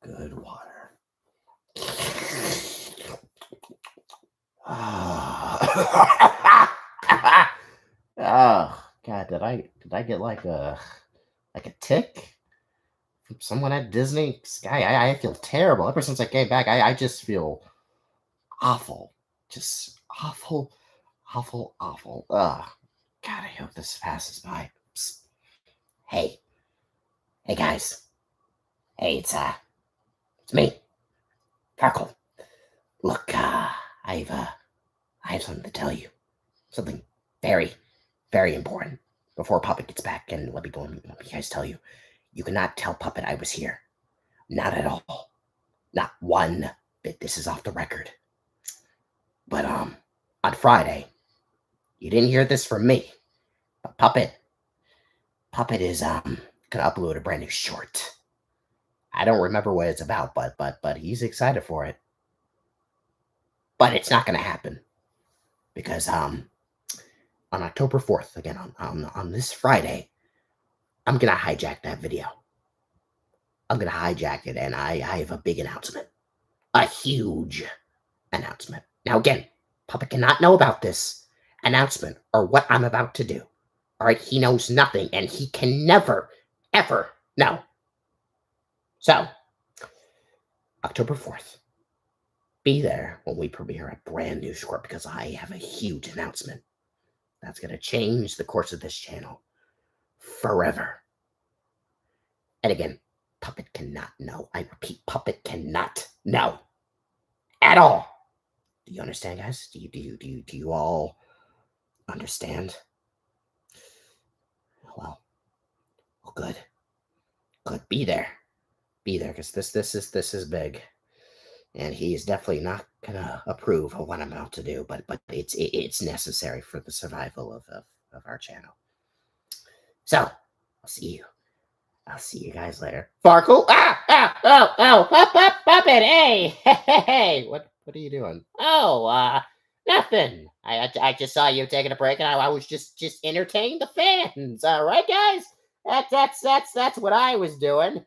good water. Oh God, did I get like a tick from someone at Disney? Sky, I feel terrible. Ever since I came back, I just feel awful. Just awful, awful, awful. Ugh. God, I hope this passes by. Psst. Hey. Hey guys. Hey, it's me. Farkle. Look, I have something to tell you. Something very, very important. Before Puppet gets back, and let me guys tell you. You cannot tell Puppet I was here. Not at all. Not one bit. This is off the record. But on Friday, you didn't hear this from me. But Puppet is gonna upload a brand new short. I don't remember what it's about, but he's excited for it. But it's not gonna happen because on October 4th, again on this Friday, I'm gonna hijack that video. I'm gonna hijack it, and I have a big announcement, a huge announcement. Now again, Puppet cannot know about this announcement or what I'm about to do. All right, he knows nothing, and he can never, ever know. So, October 4th, be there when we premiere a brand new short because I have a huge announcement that's going to change the course of this channel forever. And again, Puppet cannot know. I repeat, Puppet cannot know at all. Do you understand, guys? Do you all understand? well, good. Be there, because this is big, and he is definitely not gonna approve of what I'm about to do. But it's necessary for the survival of our channel. So I'll see you guys later. Farkle! Pop it! Hey! What are you doing? Oh, nothing. I just saw you taking a break, and I was just entertaining the fans. All right, guys. That's what I was doing.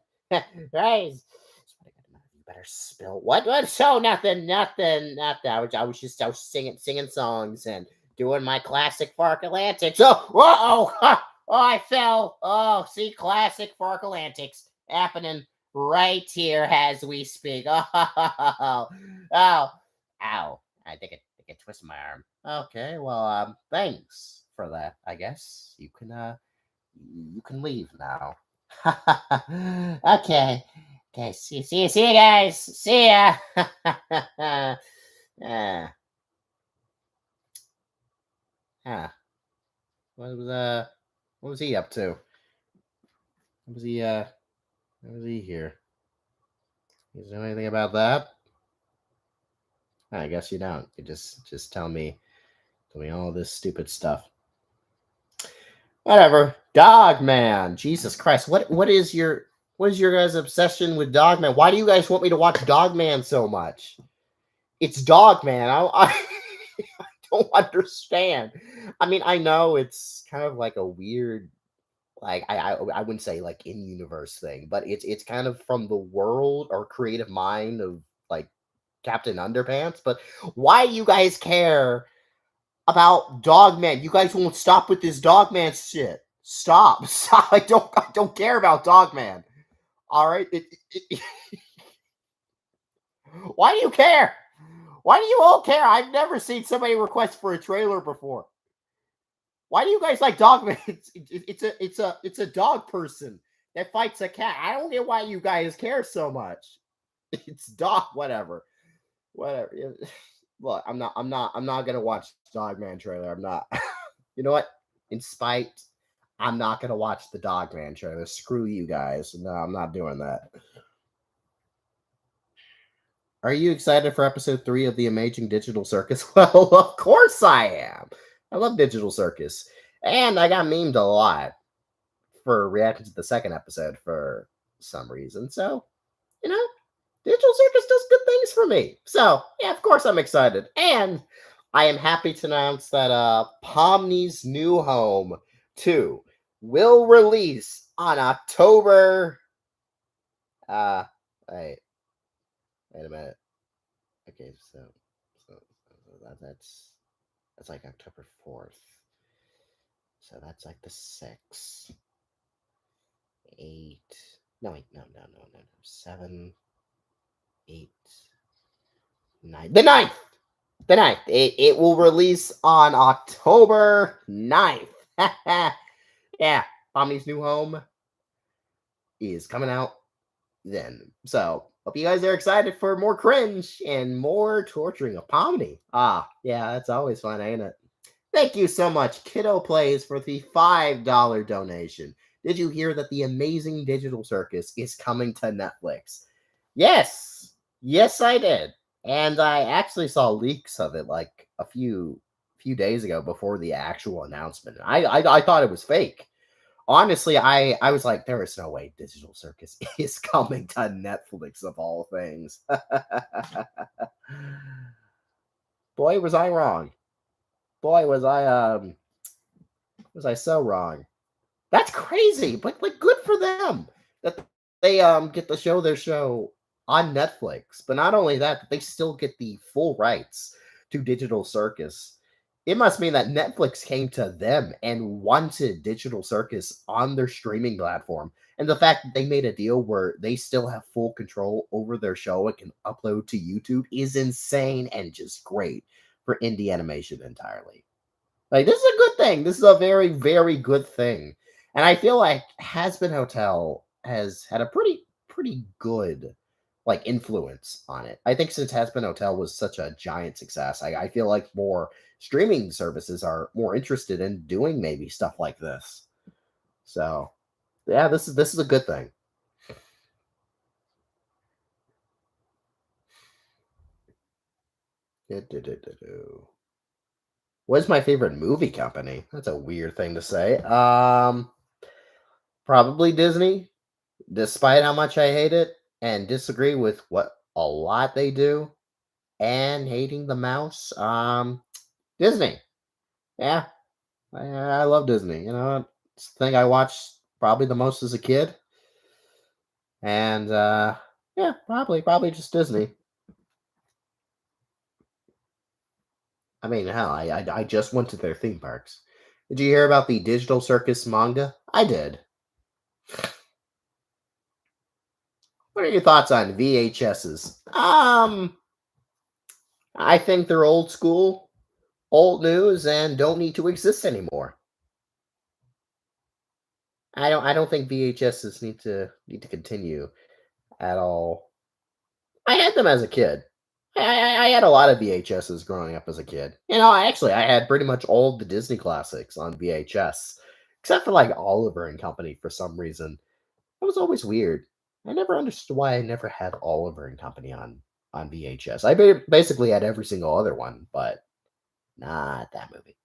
Right? You better spill what? So nothing. I was singing songs and doing my classic Farkle antics. Oh, I fell. Oh, see, classic Farkle antics happening right here as we speak. Ow. I think I twisted my arm. Okay, well, thanks for that. I guess you can leave now. Okay. Okay, see you guys. See ya. uh, huh. What was he up to? What was he here? Is there anything about that? I guess you don't. You just tell me all this stupid stuff. Whatever. Dogman. Jesus Christ. What is your guys' obsession with Dogman? Why do you guys want me to watch Dogman so much? It's Dogman. I don't understand. I mean, I know it's kind of like a weird, like I wouldn't say like in universe thing, but it's kind of from the world or creative mind of like Captain Underpants. But why do you guys care about Dogman? You guys won't stop with this Dogman shit. Stop. I don't care about Dogman. All right. Why do you care? Why do you all care? I've never seen somebody request for a trailer before. Why do you guys like Dogman? It's a dog person that fights a cat. I don't get why you guys care so much. It's dog, whatever. Look, I'm not gonna watch Dogman trailer. I'm not. You know what? I'm not gonna watch the Dogman trailer. Screw you guys. No, I'm not doing that. Are you excited for episode 3 of the Amazing Digital Circus? Well, of course I am. I love Digital Circus. And I got memed a lot for reacting to the second episode for some reason. So, Digital Circus does good things for me. So, yeah, of course I'm excited. And I am happy to announce that Pomni's New Home 2 will release on October... wait a minute. Okay, so that's like October 4th. So that's like the 6th, 8. No, wait, no. 7, 8, 9. The 9th. The 9th. It will release on October 9th. Yeah, Pomni's New Home is coming out then. So, hope you guys are excited for more cringe and more torturing of Pomni. Yeah, that's always fun, ain't it? Thank you so much, Kiddo Plays, for the $5 donation. Did you hear that the Amazing Digital Circus is coming to Netflix? Yes, I did, and I actually saw leaks of it like a few days ago before the actual announcement. I thought it was fake. Honestly, I was like, there is no way Digital Circus is coming to Netflix of all things. Boy, was I wrong. Boy, was I so wrong. That's crazy, but like good for them that they get to show their show on Netflix. But not only that, they still get the full rights to Digital Circus. It must mean that Netflix came to them and wanted Digital Circus on their streaming platform. And the fact that they made a deal where they still have full control over their show and can upload to YouTube is insane and just great for indie animation entirely. Like, this is a good thing. This is a very, very good thing. And I feel like Hazbin Hotel has had a pretty good like influence on it. I think since Hazbin Hotel was such a giant success, I feel like more streaming services are more interested in doing maybe stuff like this. So yeah, this is a good thing. Do-do-do-do-do. What is my favorite movie company? That's a weird thing to say. Probably Disney, despite how much I hate it and disagree with what a lot they do and hating the mouse. Disney. Yeah, I love Disney. It's the thing I watched probably the most as a kid, and yeah, probably just Disney. I mean, hell, I just went to their theme parks. Did you hear about the Digital Circus manga? I did. What are your thoughts on VHSs? I think they're old school, old news, and don't need to exist anymore. I don't think VHSs need to continue at all. I had them as a kid. I had a lot of VHSs growing up as a kid. I had pretty much all the Disney classics on VHS, except for like Oliver and Company for some reason. It was always weird. I never understood why I never had Oliver and Company on VHS. Basically had every single other one, but not that movie.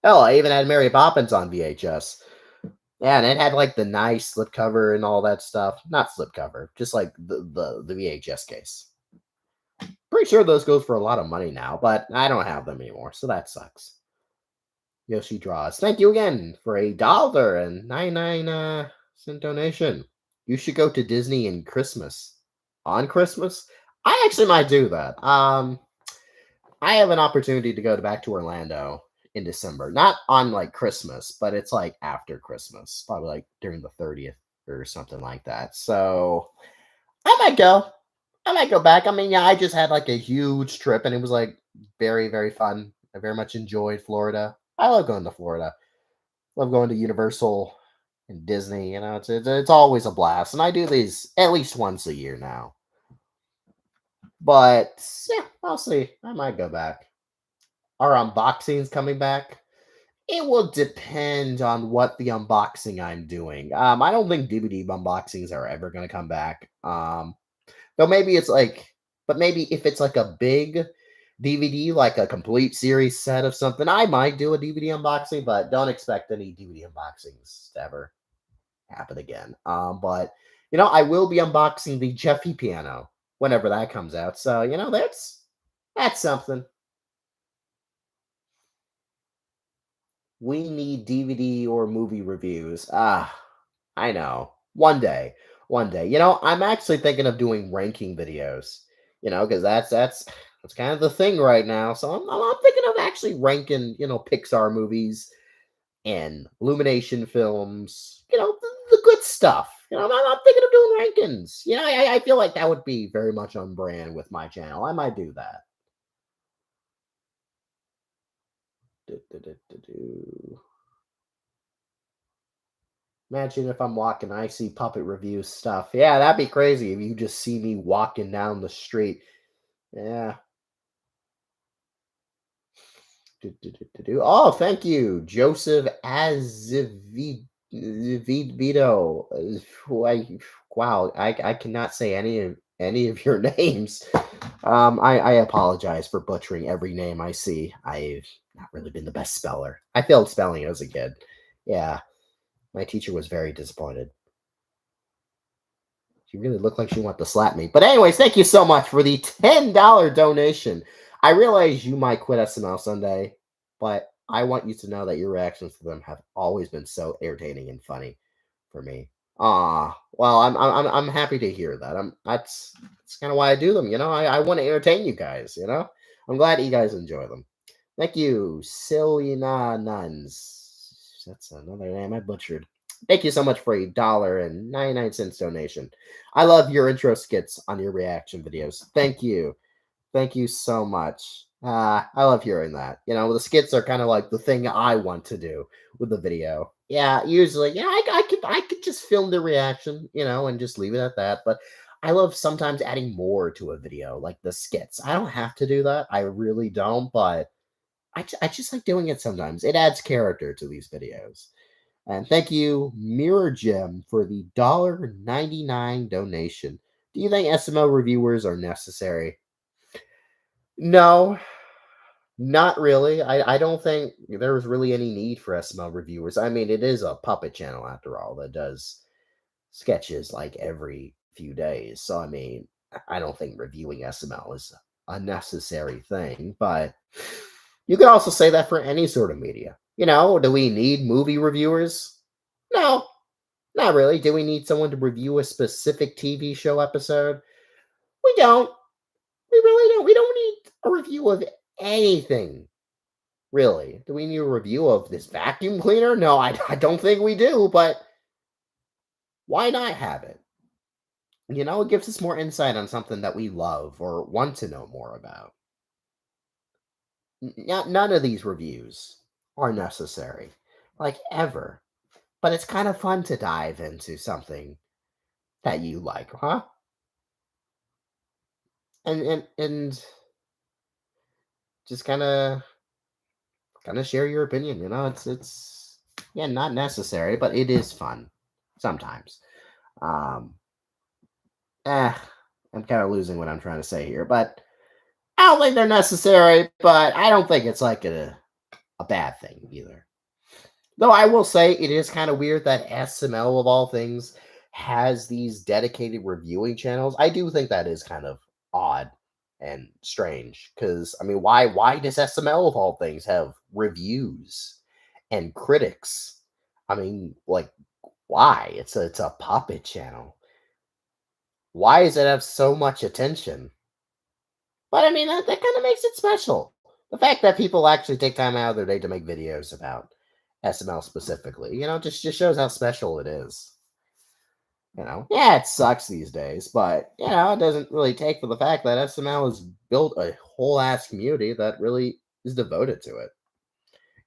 Hell, I even had Mary Poppins on VHS. Yeah, and it had like the nice slipcover and all that stuff. Not slipcover, just like the VHS case. Pretty sure those goes for a lot of money now, but I don't have them anymore, so that sucks. Yoshi draws. Thank you again for $1.99 donation. You should go to Disney in Christmas. On Christmas? I actually might do that. I have an opportunity to go back to Orlando in December. Not on like Christmas, but it's like after Christmas, probably like during the 30th or something like that. So I might go. I might go back. I mean, yeah, I just had like a huge trip and it was like very, very fun. I very much enjoyed Florida. I love going to Florida. Love going to Universal and Disney. It's always a blast. And I do these at least once a year now. But yeah, I'll see. I might go back. Are unboxings coming back? It will depend on what the unboxing I'm doing. I don't think DVD unboxings are ever going to come back. Though maybe it's like, but maybe if it's like a big DVD, like a complete series set of something, I might do a DVD unboxing, but don't expect any DVD unboxings to ever happen again. But I will be unboxing the Jeffy piano whenever that comes out. So that's something. We need DVD or movie reviews. I know. One day. I'm actually thinking of doing ranking videos. Because that's kind of the thing right now. So I'm thinking of actually ranking, Pixar movies and Illumination films. The good stuff. I'm thinking of doing rankings. I feel like that would be very much on brand with my channel. I might do that. Do. Imagine if I'm walking, I see puppet review stuff. Yeah, that'd be crazy if you just see me walking down the street. Yeah. Oh, thank you, Joseph Azevedo. Wow, I cannot say any of your names. I apologize for butchering every name I see. I've not really been the best speller. I failed spelling as a kid. Yeah, my teacher was very disappointed. She really looked like she wanted to slap me. But anyways, thank you so much for the $10 donation. I realize you might quit SML Sunday, but I want you to know that your reactions to them have always been so entertaining and funny for me. Well, I'm happy to hear that. That's kind of why I do them. I want to entertain you guys. I'm glad you guys enjoy them. Thank you, Silina Nuns. That's another name I butchered. Thank you so much for $1.99 donation. I love your intro skits on your reaction videos. Thank you. Thank you so much. I love hearing that. The skits are kind of like the thing I want to do with the video. Yeah, usually, I could just film the reaction, and just leave it at that. But I love sometimes adding more to a video, like the skits. I don't have to do that. I really don't, but I just like doing it sometimes. It adds character to these videos. And thank you, Mirror Gem, for the $1.99 donation. Do you think SML reviewers are necessary? No, not really. I don't think there's really any need for SML reviewers. I mean, it is a puppet channel after all that does sketches like every few days. So, I mean, I don't think reviewing SML is a necessary thing, but you could also say that for any sort of media. Do we need movie reviewers? No, not really. Do we need someone to review a specific TV show episode? We don't. We really don't. We don't need a review of anything, really. Do we need a review of this vacuum cleaner? No, I don't think we do, but why not have it? It gives us more insight on something that we love or want to know more about. None of these reviews are necessary, like ever. But it's kind of fun to dive into something that you like, huh? And just kind of share your opinion. It's yeah, not necessary, but it is fun sometimes. Um, eh, I'm kind of losing what I'm trying to say here, but I don't think they're necessary. But I don't think it's like a bad thing either. Though I will say it is kind of weird that SML of all things has these dedicated reviewing channels. I do think that is kind of odd and strange because I mean, why does SML of all things have reviews and critics? I mean, like why? It's a puppet channel. Why does it have so much attention? But I mean, that kind of makes it special. The fact that people actually take time out of their day to make videos about SML specifically, just shows how special it is. Yeah, it sucks these days, but it doesn't really take for the fact that SML has built a whole ass community that really is devoted to it.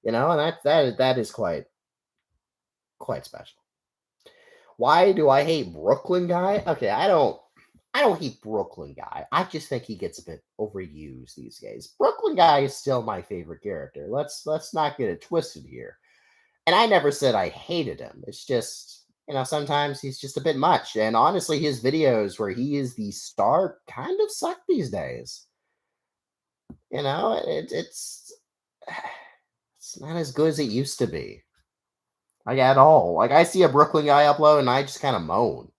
And that is quite special. Why do I hate Brooklyn Guy? Okay, I don't hate Brooklyn Guy. I just think he gets a bit overused these days. Brooklyn Guy is still my favorite character. Let's not get it twisted here. And I never said I hated him. It's just, sometimes he's just a bit much. And honestly, his videos where he is the star kind of suck these days. It's not as good as it used to be. Like at all. Like I see a Brooklyn Guy upload and I just kind of moan.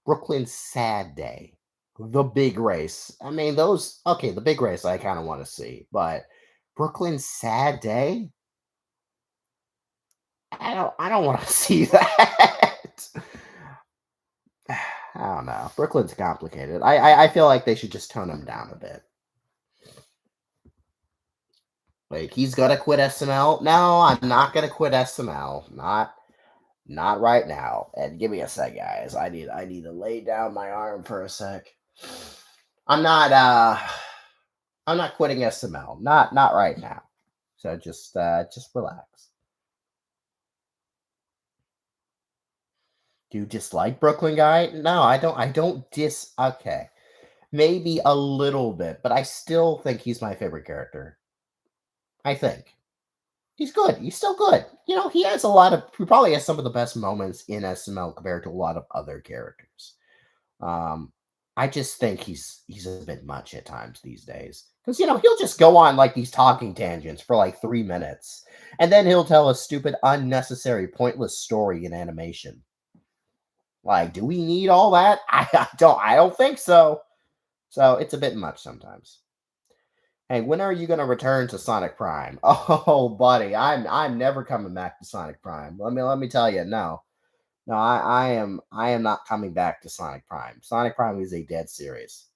Brooklyn's sad day. The big race. I mean, the big race I kind of want to see, but Brooklyn's sad day? I don't want to see that. I don't know. Brooklyn's complicated. I feel like they should just tone him down a bit. Like he's gonna quit SML. No, I'm not gonna quit SML. Not right now. And give me a sec, guys. I need to lay down my arm for a sec. I'm not quitting SML. Not right now. So just relax. Do you dislike Brooklyn Guy? No, I don't okay. Maybe a little bit, but I still think he's my favorite character. I think. He's good. He's still good. He probably has some of the best moments in SML compared to a lot of other characters. Um, I just think he's a bit much at times these days. Because he'll just go on like these talking tangents for like 3 minutes, and then he'll tell a stupid, unnecessary, pointless story in animation. Like, do we need all that? I don't think so. So it's a bit much sometimes. Hey, when are you gonna return to Sonic Prime? Oh, buddy, I'm never coming back to Sonic Prime. Let me tell you, no. No, I am not coming back to Sonic Prime. Sonic Prime is a dead series.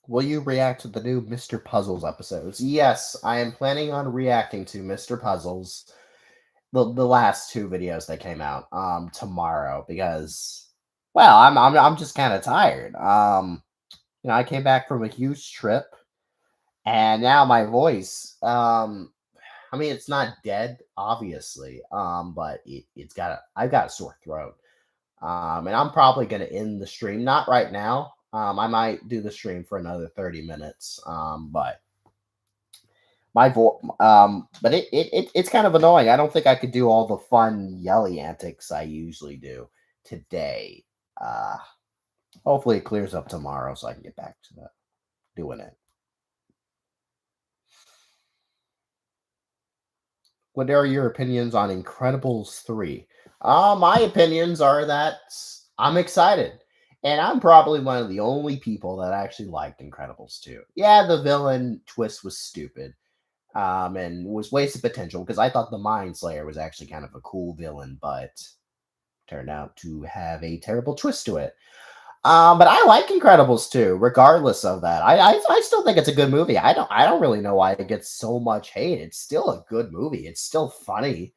Will you react to the new Mr. Puzzles episodes? Yes, I am planning on reacting to Mr. Puzzles, the last two videos that came out tomorrow because well, I'm just kind of tired. I came back from a huge trip and now my voice I mean it's not dead obviously, but I've got a sore throat. And I'm probably going to end the stream, not right now. I might do the stream for another 30 minutes. But my voice, but it's kind of annoying. I don't think I could do all the fun yelly antics I usually do today. Uh, Hopefully it clears up tomorrow so I can get back to that doing it. What are your opinions on Incredibles 3? My opinions are that I'm excited. And I'm probably one of the only people that actually liked Incredibles 2. Yeah, the villain twist was stupid. And was wasted potential because I thought the Mind Slayer was actually kind of a cool villain, but turned out to have a terrible twist to it. But I like Incredibles too, regardless of that. I still think it's a good movie. I don't really know why it gets so much hate. It's still a good movie. It's still funny.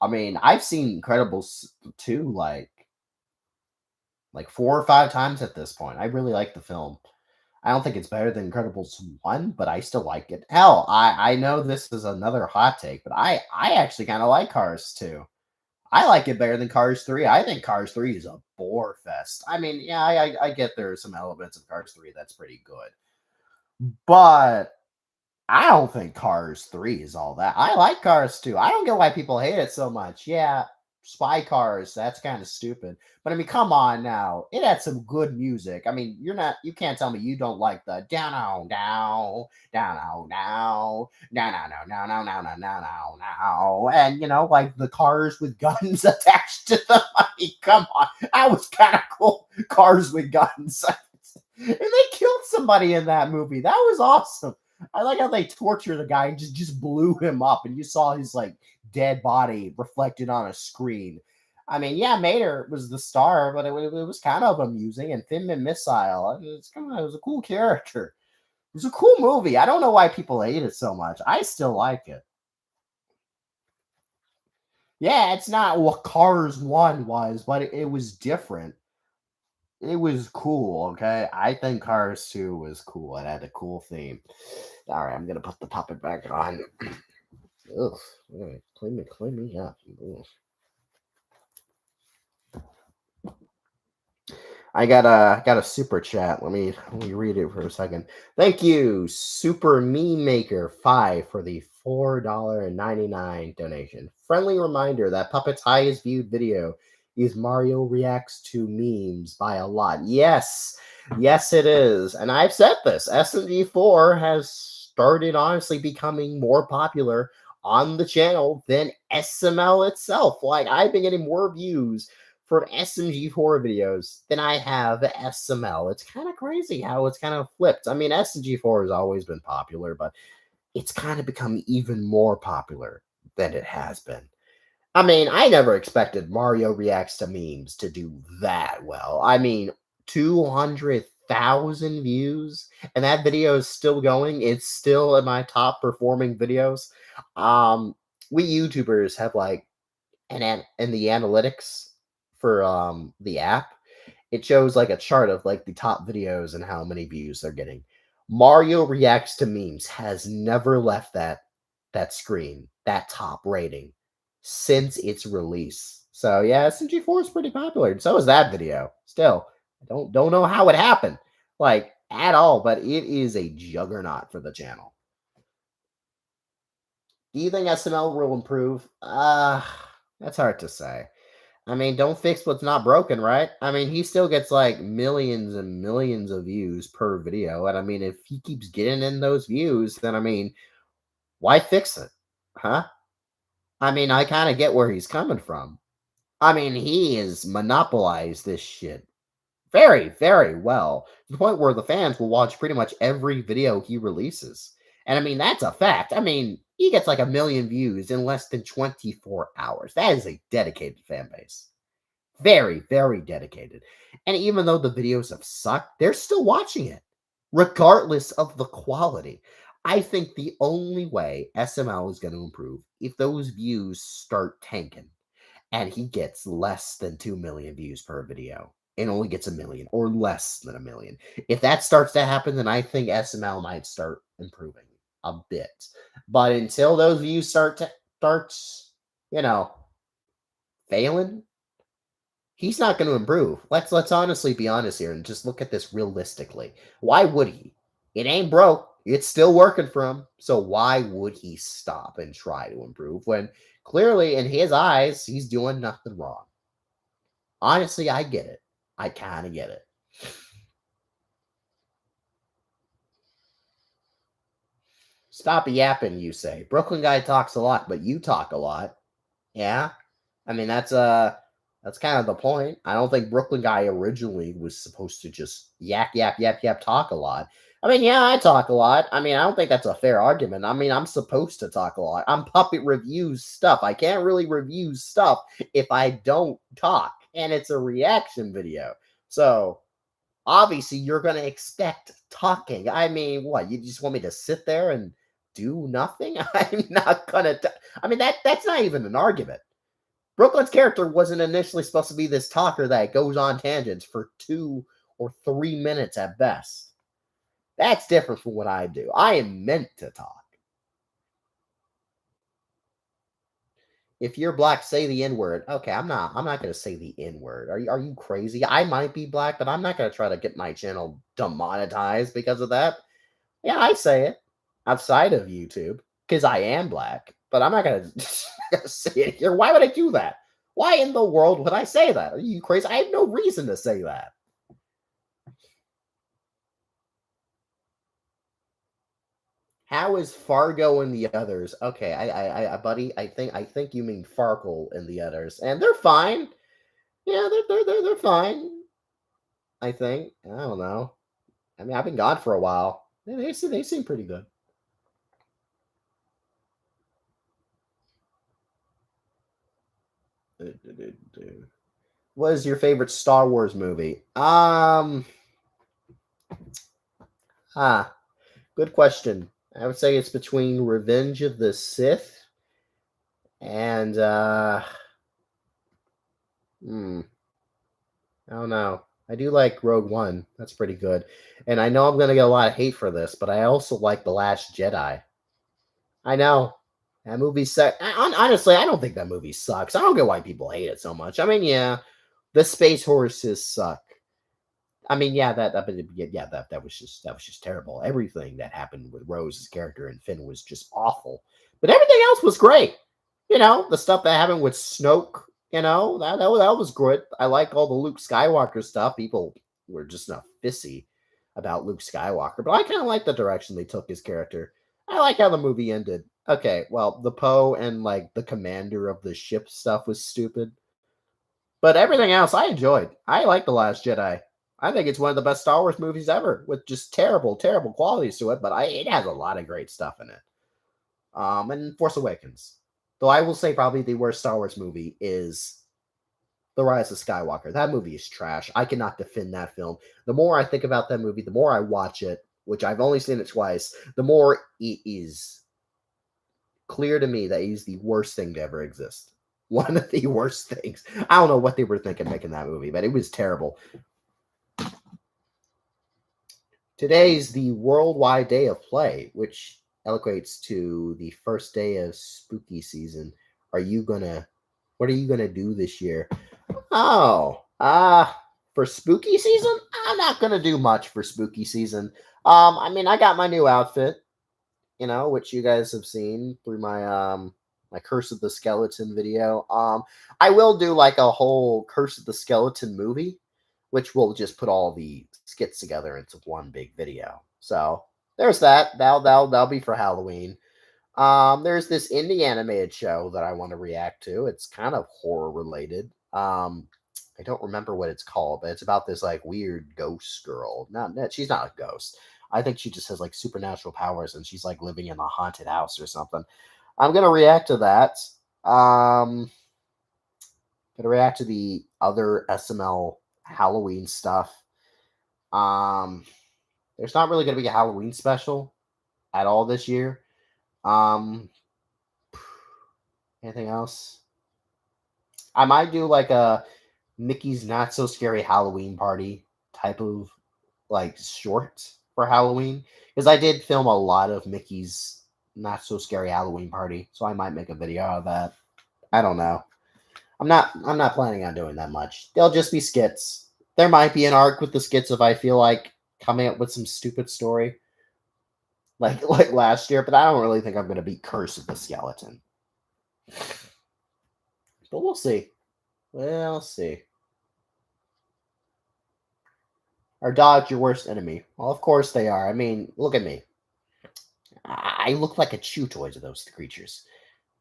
I mean, I've seen Incredibles 2 like 4 or 5 times at this point. I really like the film. I don't think it's better than Incredibles 1, but I still like it. Hell, I know this is another hot take, but I actually kind of like Cars 2. I like it better than Cars 3. I think Cars 3 is a bore fest. I mean, yeah, I get there are some elements of Cars 3 that's pretty good. But I don't think Cars 3 is all that. I like Cars 2. I don't get why people hate it so much. Yeah, spy cars, that's kind of stupid. But I mean, come on now. It had some good music. I mean, you can't tell me you don't like the down on down, down on down, down on down, down on down on down on now. And like the cars with guns attached to them. I mean, come on. That was kind of cool. Cars with guns. And they killed somebody in that movie. That was awesome. I like how they torture the guy and just blew him up, and you saw his like dead body reflected on a screen. I mean, yeah, Mater was the star, but it was kind of amusing. And Thin Man Missile, it was a cool character. It was a cool movie. I don't know why people hate it so much. I still like it. Yeah, it's not what Cars 1 was, but it was different. It was cool, okay? I think Cars 2 was cool. It had a cool theme. All right, I'm gonna put the puppet back on. Ugh, all right, clean me up. Ugh. I got a super chat. Let me read it for a second. Thank you, Super Meme Maker 5 for the $4.99 donation. Friendly reminder that Puppet's highest viewed video is Mario reacts to memes by a lot. Yes, yes, it is. And I've said this. SMG4 has started honestly becoming more popular on the channel than SML itself. Like I've been getting more views for SMG horror videos than I have SML. It's kind of crazy how it's kind of flipped. I mean, SMG 4 has always been popular, but it's kind of become even more popular than it has been. I mean, I never expected Mario Reacts to Memes to do that well. I mean, 200,000 views, and that video is still going. It's still in my top performing videos. We YouTubers have like in the analytics for the app, it shows like a chart of like the top videos and how many views they're getting. Mario reacts to memes has never left that screen, that top rating since its release. So yeah, SMG4 is pretty popular. And so is that video. Still, I don't know how it happened, like at all, but it is a juggernaut for the channel. Do you think SML will improve? That's hard to say. I mean, don't fix what's not broken, right? I mean, he still gets like millions and millions of views per video. And I mean, if he keeps getting in those views, then I mean, why fix it? Huh? I mean, I kind of get where he's coming from. I mean, he has monopolized this shit very, very well to the point where the fans will watch pretty much every video he releases. And I mean, that's a fact. I mean, he gets like 1 million views in less than 24 hours. That is a dedicated fan base. Very, very dedicated. And even though the videos have sucked, they're still watching it, regardless of the quality. I think the only way SML is going to improve if those views start tanking and he gets less than 2 million views per video and only gets 1 million or less than 1 million. If that starts to happen, then I think SML might start improving a bit. But until those views starts, failing, He's not going to improve. Let's honestly be honest here and just look at this realistically. Why would he? It ain't broke. It's still working for him. So why would he stop and try to improve when clearly in his eyes he's doing nothing wrong? Honestly, I get it. I kind of get it. Stop yapping, you say. Brooklyn guy talks a lot, but you talk a lot. Yeah. I mean, that's kind of the point. I don't think Brooklyn guy originally was supposed to just yap, talk a lot. I mean, yeah, I talk a lot. I mean, I don't think that's a fair argument. I mean, I'm supposed to talk a lot. I'm puppet reviews stuff. I can't really review stuff if I don't talk, and it's a reaction video. So obviously, you're going to expect talking. I mean, what? You just want me to sit there and do nothing? I'm not gonna. I mean, that's not even an argument. Brooklyn's character wasn't initially supposed to be this talker that goes on tangents for 2 or 3 minutes at best. That's different from what I do. I am meant to talk. If you're black, say the N-word. Okay, I'm not gonna say the N-word. Are you crazy? I might be black, but I'm not gonna try to get my channel demonetized because of that. Yeah, I say it outside of YouTube because I am black, but I'm not gonna say it here. Why would I do that? Why in the world would I say that? Are you crazy? I have no reason to say that. How is Fargo and the others? Okay, buddy, I think you mean Farkle and the others, and they're fine. Yeah, they're fine. I think. I don't know. I mean, I've been gone for a while. They seem pretty good. What is your favorite Star Wars movie? Good question. I would say it's between Revenge of the Sith and I don't know. I do like Rogue One. That's pretty good. And I know I'm gonna get a lot of hate for this, but I also like The Last Jedi. I know. That movie sucks. Honestly, I don't think that movie sucks. I don't get why people hate it so much. I mean, yeah, the space horses suck. I mean, yeah, that was just terrible. Everything that happened with Rose's character and Finn was just awful. But everything else was great. The stuff that happened with Snoke, that was good. I like all the Luke Skywalker stuff. People were just not fissy about Luke Skywalker, but I kind of like the direction they took his character. I like how the movie ended. Okay, well, the Poe and like the commander of the ship stuff was stupid. But everything else I enjoyed. I like The Last Jedi. I think it's one of the best Star Wars movies ever, with just terrible, terrible qualities to it, but it has a lot of great stuff in it. And Force Awakens. Though I will say probably the worst Star Wars movie is The Rise of Skywalker. That movie is trash. I cannot defend that film. The more I think about that movie, the more I watch it, which I've only seen it twice, the more it is clear to me that it is the worst thing to ever exist. One of the worst things. I don't know what they were thinking making that movie, but it was terrible. Today's the Worldwide Day of Play, which equates to the first day of spooky season. What are you gonna do this year? Oh, for spooky season, I'm not gonna do much for spooky season. I mean, I got my new outfit, which you guys have seen through my Curse of the Skeleton video. I will do like a whole Curse of the Skeleton movie, which will just put all the skits together into one big video. So there's that. That'll be for Halloween. There's this indie animated show that I want to react to. It's kind of horror related. I don't remember what it's called, but it's about this like weird ghost girl. No, she's not a ghost. I think she just has like supernatural powers and she's like living in a haunted house or something. I'm gonna react to that. Gonna react to the other SML Halloween stuff. There's not really gonna be a Halloween special at all this year. Um, anything else? I might do like a Mickey's Not So Scary Halloween Party type of like short for Halloween because I did film a lot of Mickey's Not So Scary Halloween Party, so I might make a video out of that. I don't know. I'm not planning on doing that much. They'll just be skits. There might be an arc with the skits if I feel like coming up with some stupid story like last year, but I don't really think I'm gonna be Curse of the Skeleton. But we'll see. We'll see. Are dogs your worst enemy? Well, of course they are. I mean, look at me. I look like a chew toy to those creatures.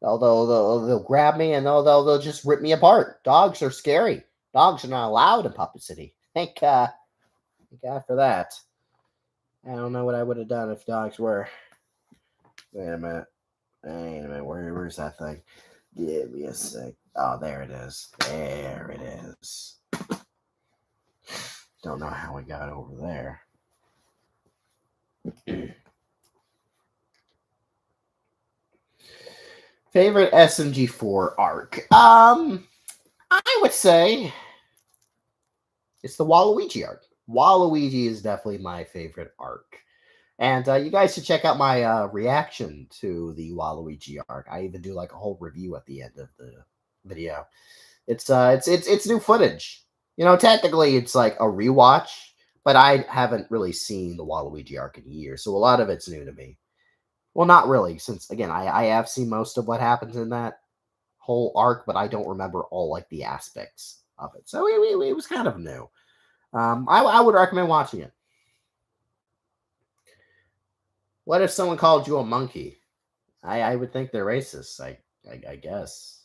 They'll grab me and they'll just rip me apart. Dogs are scary. Dogs are not allowed in Puppet City. Thank God for that. I don't know what I would have done if dogs were. Wait a minute. Where's that thing? Give me a sec. Oh, there it is. There it is. Don't know how we got over there. Favorite SMG4 arc? I would say it's the Waluigi arc. Waluigi is definitely my favorite arc. And you guys should check out my reaction to the Waluigi arc. I even do like a whole review at the end of the video. It's new footage. You know, technically it's like a rewatch, but I haven't really seen the Waluigi arc in years, so a lot of it's new to me. Well, not really, since again I have seen most of what happens in that whole arc, but I don't remember all like the aspects of it. So it was kind of new. I would recommend watching it. What if someone called you a monkey? I would think they're racist. I guess.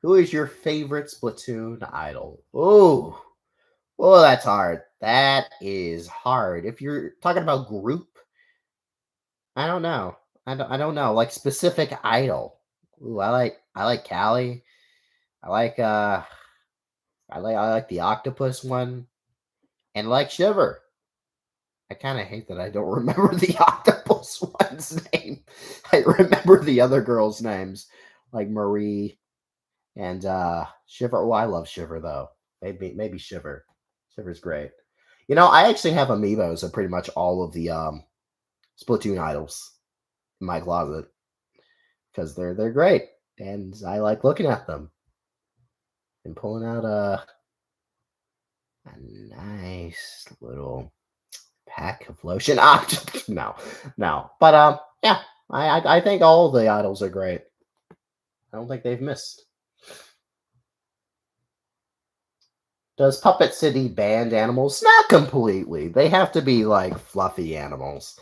Who is your favorite Splatoon idol? Oh, that's hard. That is hard. If you're talking about group, I don't know. I don't know. Like specific idol. Ooh, I like Callie. I like I like the octopus one. And I like Shiver. I kind of hate that I don't remember the octopus one's name. I remember the other girls' names, like Marie and Shiver. Oh, I love Shiver though. Maybe Shiver. Shiver's great. You know, I actually have amiibos of pretty much all of the Splatoon idols in my closet because they're great and I like looking at them and pulling out a nice little pack of lotion. No, no. But yeah, I think all the idols are great. I don't think they've missed. Does Puppet City band animals? Not completely. They have to be like fluffy animals.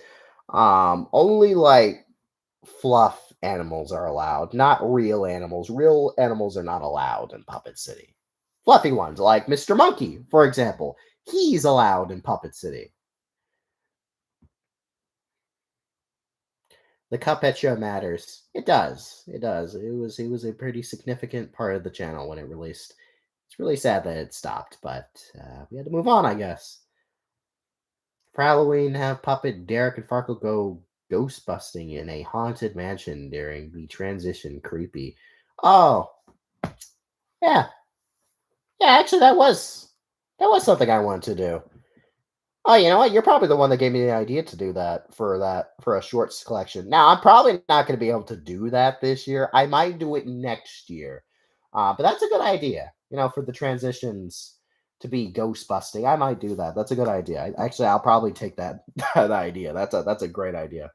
Only like fluff animals are allowed, not real animals. Real animals are not allowed in Puppet City. Fluffy ones, like Mr. Monkey, for example, he's allowed in Puppet City. The Cuphead show matters. It does. It does. It was a pretty significant part of the channel when it released. It's really sad that it stopped, but we had to move on, I guess. For Halloween, have Puppet, Derek, and Farkle go ghost busting in a haunted mansion during the transition. Creepy. Oh, yeah. Yeah, actually that was something I wanted to do. Oh, you know what? You're probably the one that gave me the idea to do that for a shorts collection. Now, I'm probably not going to be able to do that this year. I might do it next year. But that's a good idea. You know, for the transitions to be ghost busting, I might do that. That's a good idea. Actually, I'll probably take that that idea. That's a great idea.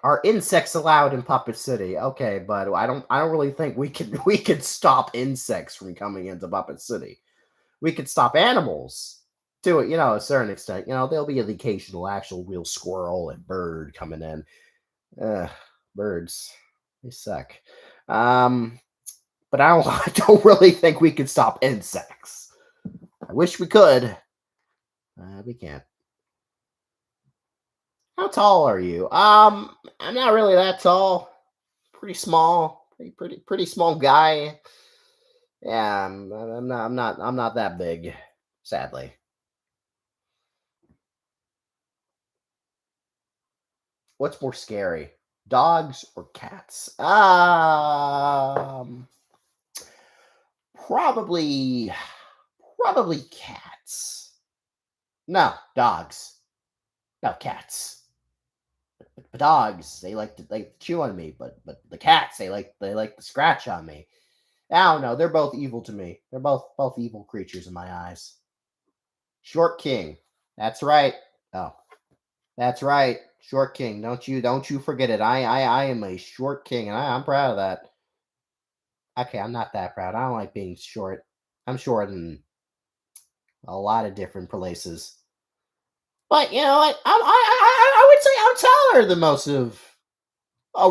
Are insects allowed in Puppet City? Okay, but I don't really think we could stop insects from coming into Puppet City. We could stop animals to it, you know, a certain extent. You know, there'll be the occasional actual real squirrel and bird coming in. Birds, they suck. Um, but I don't really think we could stop insects. I wish we could. We can't. How tall are you? I'm not really that tall. Pretty small. Pretty small guy. Yeah, I'm not that big, sadly. What's more scary, dogs or cats? Probably, probably cats. No, dogs. No, cats. the dogs, they like to chew on me, but the cats, they like to scratch on me. I don't know. They're both evil to me. They're both evil creatures in my eyes. Short King. That's right. Oh, that's right. Short King. Don't you forget it. I am a short king, and I'm proud of that. Okay, I'm not that proud. I don't like being short. I'm short in a lot of different places. But you know what? I would say I'm taller than most of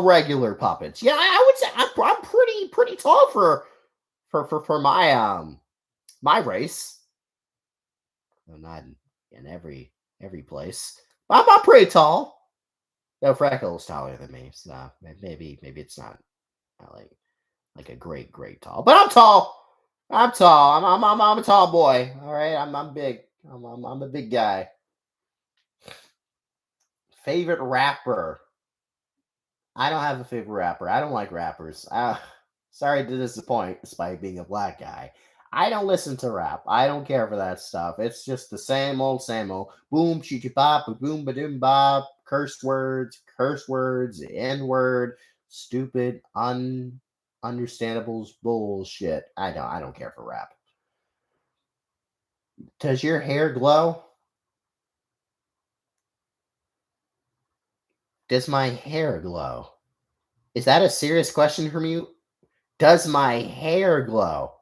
regular puppets. Yeah, I would say I'm pretty tall for my my race. Well, not in every place. I'm pretty tall. No, Freckles taller than me. So maybe it's not like a great tall, but I'm tall. I'm tall. I'm a tall boy. All right, I'm big. I'm a big guy. Favorite rapper? I don't have a favorite rapper. I don't like rappers. Sorry to disappoint, despite being a black guy. I don't listen to rap. I don't care for that stuff. It's just the same old, same old. Boom, chiki pop, boom, ba doom bop. Curse words, N word, stupid, understandables, bullshit. I don't care for rap. Does your hair glow? Does my hair glow? Is that a serious question from you? Does my hair glow?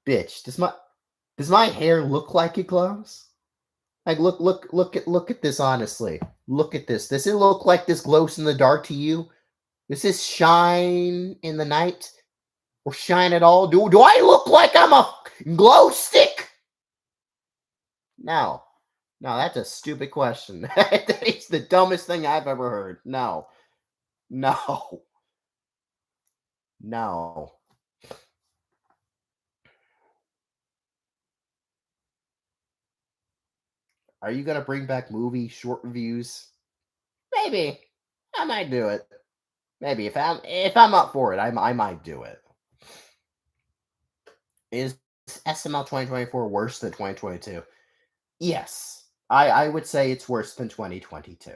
Bitch, does my hair look like it glows? Like look at this honestly. Look at this. Does it look like this glows in the dark to you? Does this shine in the night? Or shine at all? Do I look like I'm a glow stick? No. No, that's a stupid question. That is the dumbest thing I've ever heard. No. No. No. Are you gonna bring back movie short reviews? Maybe. I might do it. Maybe if I'm up for it, I might do it. Is SML 2024 worse than 2022? Yes. I would say it's worse than 2022.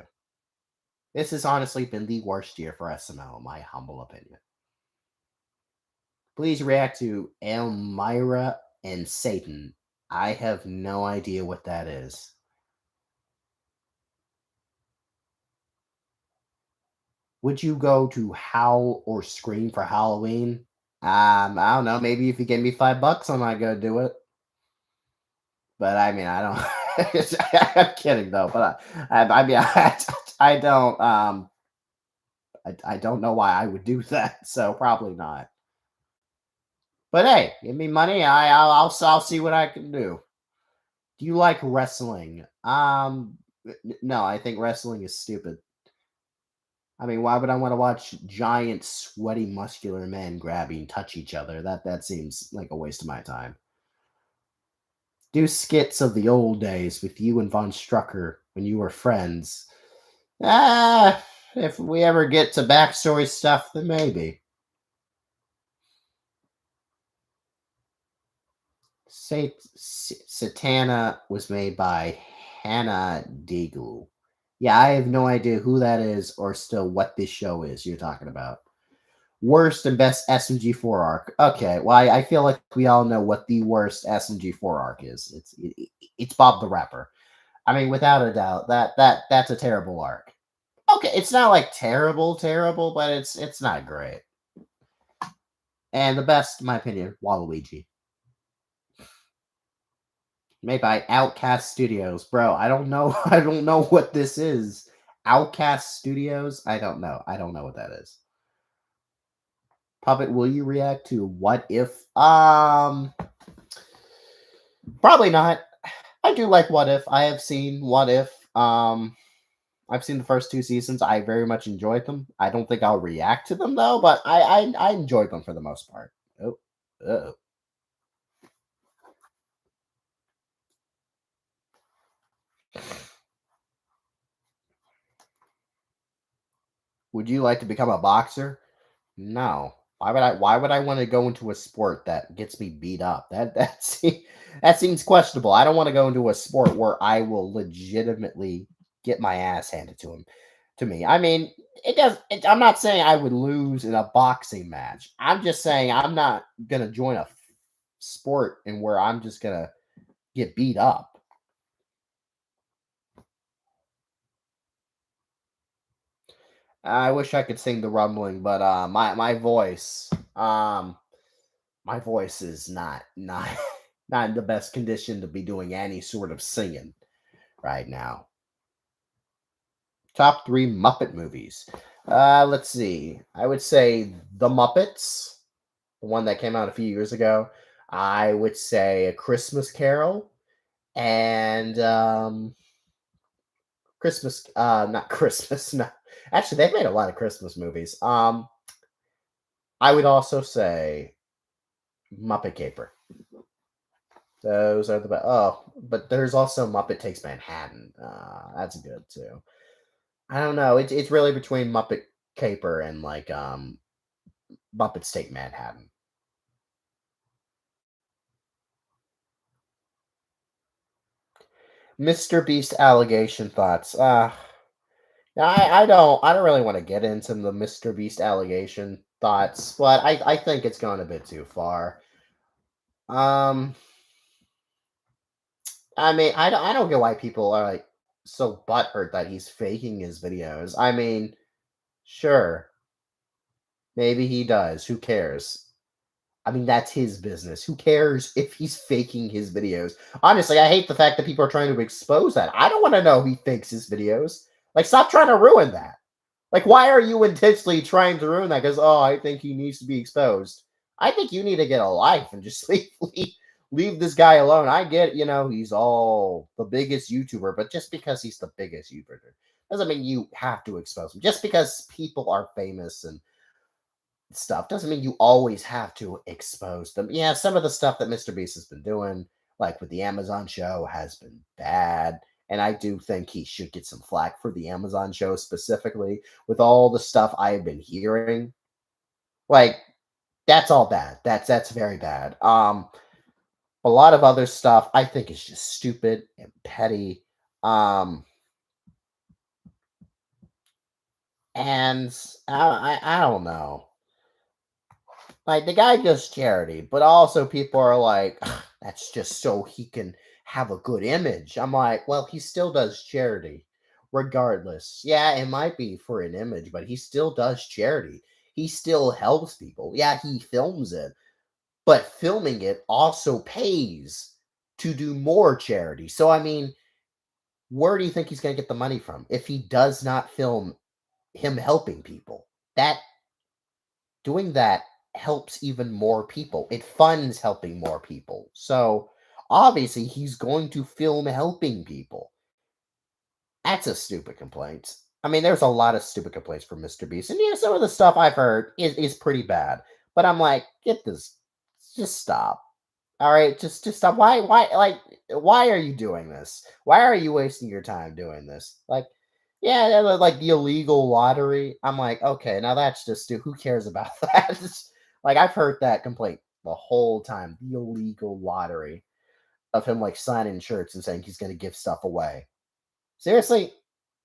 This has honestly been the worst year for SML, in my humble opinion. Please react to Elmira and Satan. I have no idea what that is. Would you go to howl or scream for Halloween? I don't know. Maybe if you give me $5, I might go do it. But I mean, I don't. I'm kidding though. But I mean, I don't. I don't know why I would do that. So probably not. But hey, give me money. I'll see what I can do. Do you like wrestling? No. I think wrestling is stupid. I mean, why would I want to watch giant, sweaty, muscular men grabbing, touch each other? That seems like a waste of my time. Do skits of the old days with you and Von Strucker when you were friends. If we ever get to backstory stuff, then maybe. Satana was made by Hannah Deagle. Yeah, I have no idea who that is or still what this show is you're talking about. Worst and best SMG4 arc. Okay, well, I feel like we all know what the worst SMG4 arc is. It's Bob the Rapper. I mean, without a doubt, that's a terrible arc. Okay, it's not like terrible, but it's not great. And the best, in my opinion, Waluigi. Made by Outcast Studios. Bro, I don't know. I don't know what this is. Outcast Studios? I don't know. I don't know what that is. Puppet, will you react to What If? Probably not. I do like What If. I have seen What If. I've seen the first 2 seasons. I very much enjoyed them. I don't think I'll react to them though, but I enjoyed them for the most part. Oh, oh. Would you like to become a boxer? No. Why would I want to go into a sport that gets me beat up? That seems questionable. I don't want to go into a sport where I will legitimately get my ass handed to him. to me. I mean, it does. I'm not saying I would lose in a boxing match. I'm just saying I'm not gonna join a sport and where I'm just gonna get beat up. I wish I could sing the rumbling, but um my voice is not not in the best condition to be doing any sort of singing right now. Top three Muppet movies. Let's see. I would say The Muppets, the one that came out a few years ago. I would say A Christmas Carol and Christmas. Not Christmas. No, actually, they've made a lot of Christmas movies. I would also say Muppet Caper. Those are the best. Oh, but there's also Muppet Takes Manhattan. That's good too. I don't know. It's really between Muppet Caper and like Muppets Take Manhattan. Mr. Beast allegation thoughts. I don't really want to get into the Mr. Beast allegation thoughts, but I think it's gone a bit too far. Um, I mean, I don't get why people are like so butthurt that he's faking his videos. I mean, sure, maybe he does. Who cares? I mean, that's his business. Who cares if he's faking his videos? Honestly, I hate the fact that people are trying to expose that. I don't want to know he fakes his videos. Like, stop trying to ruin that. Like, why are you intentionally trying to ruin that? Because, oh, I think he needs to be exposed. I think you need to get a life and just leave this guy alone. I get, he's all the biggest YouTuber, but just because he's the biggest YouTuber doesn't mean you have to expose him. Just because people are famous and stuff doesn't mean you always have to expose them. Yeah, some of the stuff that MrBeast has been doing, like with the Amazon show, has been bad. And I do think he should get some flack for the Amazon show specifically with all the stuff I've been hearing. Like, that's all bad. That's very bad. A lot of other stuff I think is just stupid and petty. Um, and I don't know. Like, the guy does charity, but also people are like, "Ugh, that's just so he can have a good image." I'm like, well, he still does charity regardless. Yeah, it might be for an image, but he still does charity. He still helps people. Yeah, he films it, but filming it also pays to do more charity. So, I mean, where do you think he's going to get the money from if he does not film him helping people? That doing that helps even more people. It funds helping more people. So obviously he's going to film helping people. That's a stupid complaint. I mean, there's a lot of stupid complaints from Mr. Beast. And yeah, some of the stuff I've heard is pretty bad. But I'm like, get this, just stop. All right, just stop. Why are you doing this? Why are you wasting your time doing this? Like, yeah, like the illegal lottery. I'm like, okay, now that's just who cares about that? Like, I've heard that complaint the whole time. The illegal lottery of him like signing shirts and saying he's going to give stuff away. Seriously,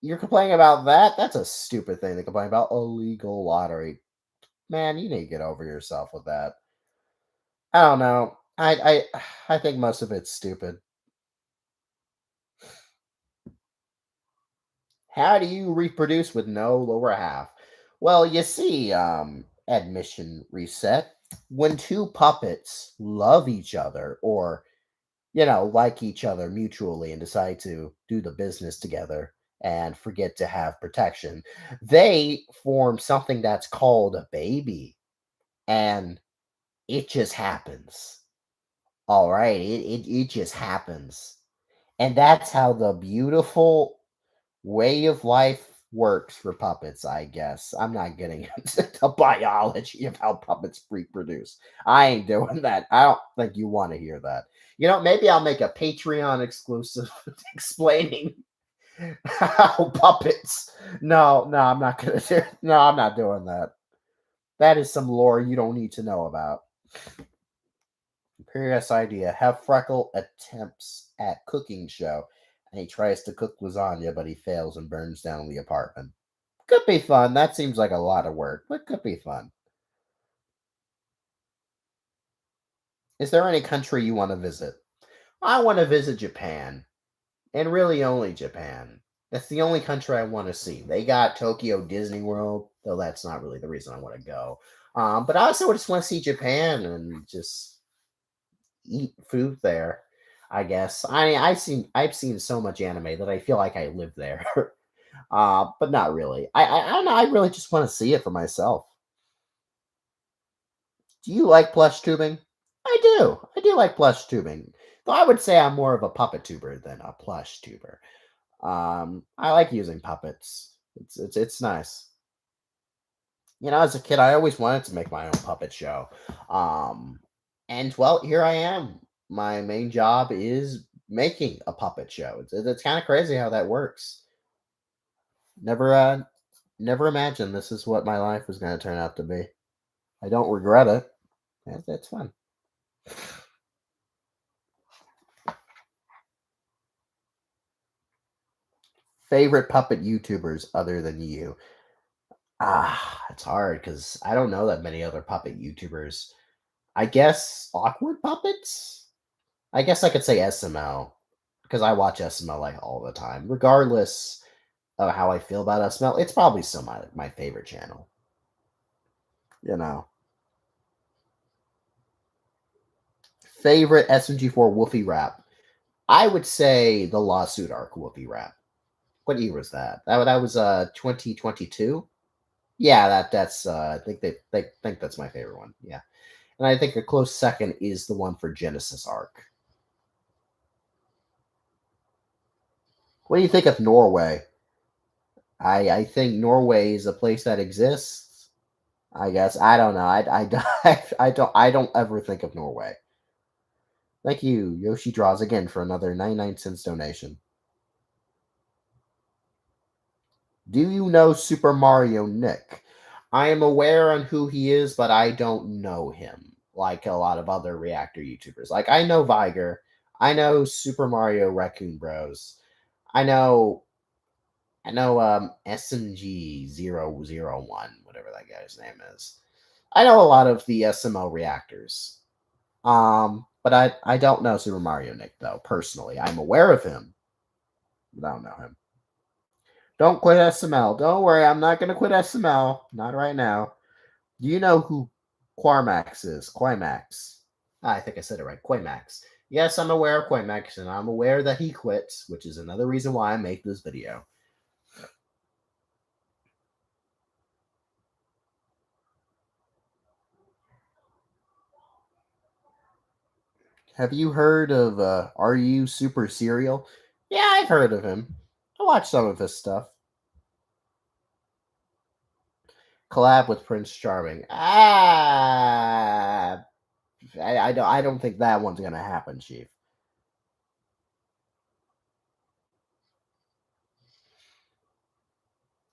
you're complaining about that? That's a stupid thing to complain about. Illegal lottery, man. You need to get over yourself with that. I don't know. I think most of it's stupid. How do you reproduce with no lower half? Well, you see, admission reset. When two puppets love each other or, like each other mutually and decide to do the business together and forget to have protection, they form something that's called a baby. And it just happens. All right. It just happens. And that's how the beautiful way of life works for puppets, I guess. I'm not getting into the biology of how puppets reproduce. I ain't doing that. I don't think you want to hear that. Maybe I'll make a Patreon exclusive explaining how puppets. No, I'm not gonna do. No, I'm not doing that. That is some lore you don't need to know about. PRS idea. Have Freckle attempts at cooking show, and he tries to cook lasagna, but he fails and burns down the apartment. Could be fun. That seems like a lot of work, but could be fun. Is there any country you want to visit? I want to visit Japan, and really only Japan. That's the only country I want to see. They got Tokyo Disney World, though that's not really the reason I want to go. But I also just want to see Japan and just eat food there. I guess I've seen so much anime that I feel like I live there, but not really. I don't know. I really just want to see it for myself. Do you like plush tubing? I do. I do like plush tubing. Though I would say I'm more of a puppet tuber than a plush tuber. I like using puppets. It's nice. You know, as a kid, I always wanted to make my own puppet show. Um, and well, here I am. My main job is making a puppet show. It's kind of crazy how that works. Never, never imagined this is what my life was going to turn out to be. I don't regret it. It's fun. Favorite puppet YouTubers other than you? It's hard because I don't know that many other puppet YouTubers. I guess awkward puppets. I guess I could say SML because I watch SML like all the time, regardless of how I feel about SML. It's probably still my favorite channel. You know, favorite SMG4 Wolfie rap. I would say the Lawsuit Arc Wolfie rap. What year was that? That was 2022. Yeah, that's I think they think that's my favorite one. Yeah. And I think a close second is the one for Genesis Arc. What do you think of Norway? I think Norway is a place that exists. I guess I don't know. I don't ever think of Norway. Thank you, Yoshi Draws again for another 99 cents donation. Do you know Super Mario Nick? I am aware on who he is, but I don't know him like a lot of other reactor YouTubers. Like I know Viger, I know Super Mario Raccoon Bros. I know SMG001, whatever that guy's name is. I know a lot of the SML reactors. But I don't know Super Mario Nick though, personally. I'm aware of him, but I don't know him. Don't quit SML. Don't worry, I'm not gonna quit SML. Not right now. Do you know who Quarmax is? Quimax. I think I said it right. Quimax. Yes, I'm aware of Quimax, and I'm aware that he quits, which is another reason why I make this video. Have you heard of Are You Super Serial? Yeah, I've heard of him. I watched some of his stuff. Collab with Prince Charming. I don't think that one's gonna happen, Chief.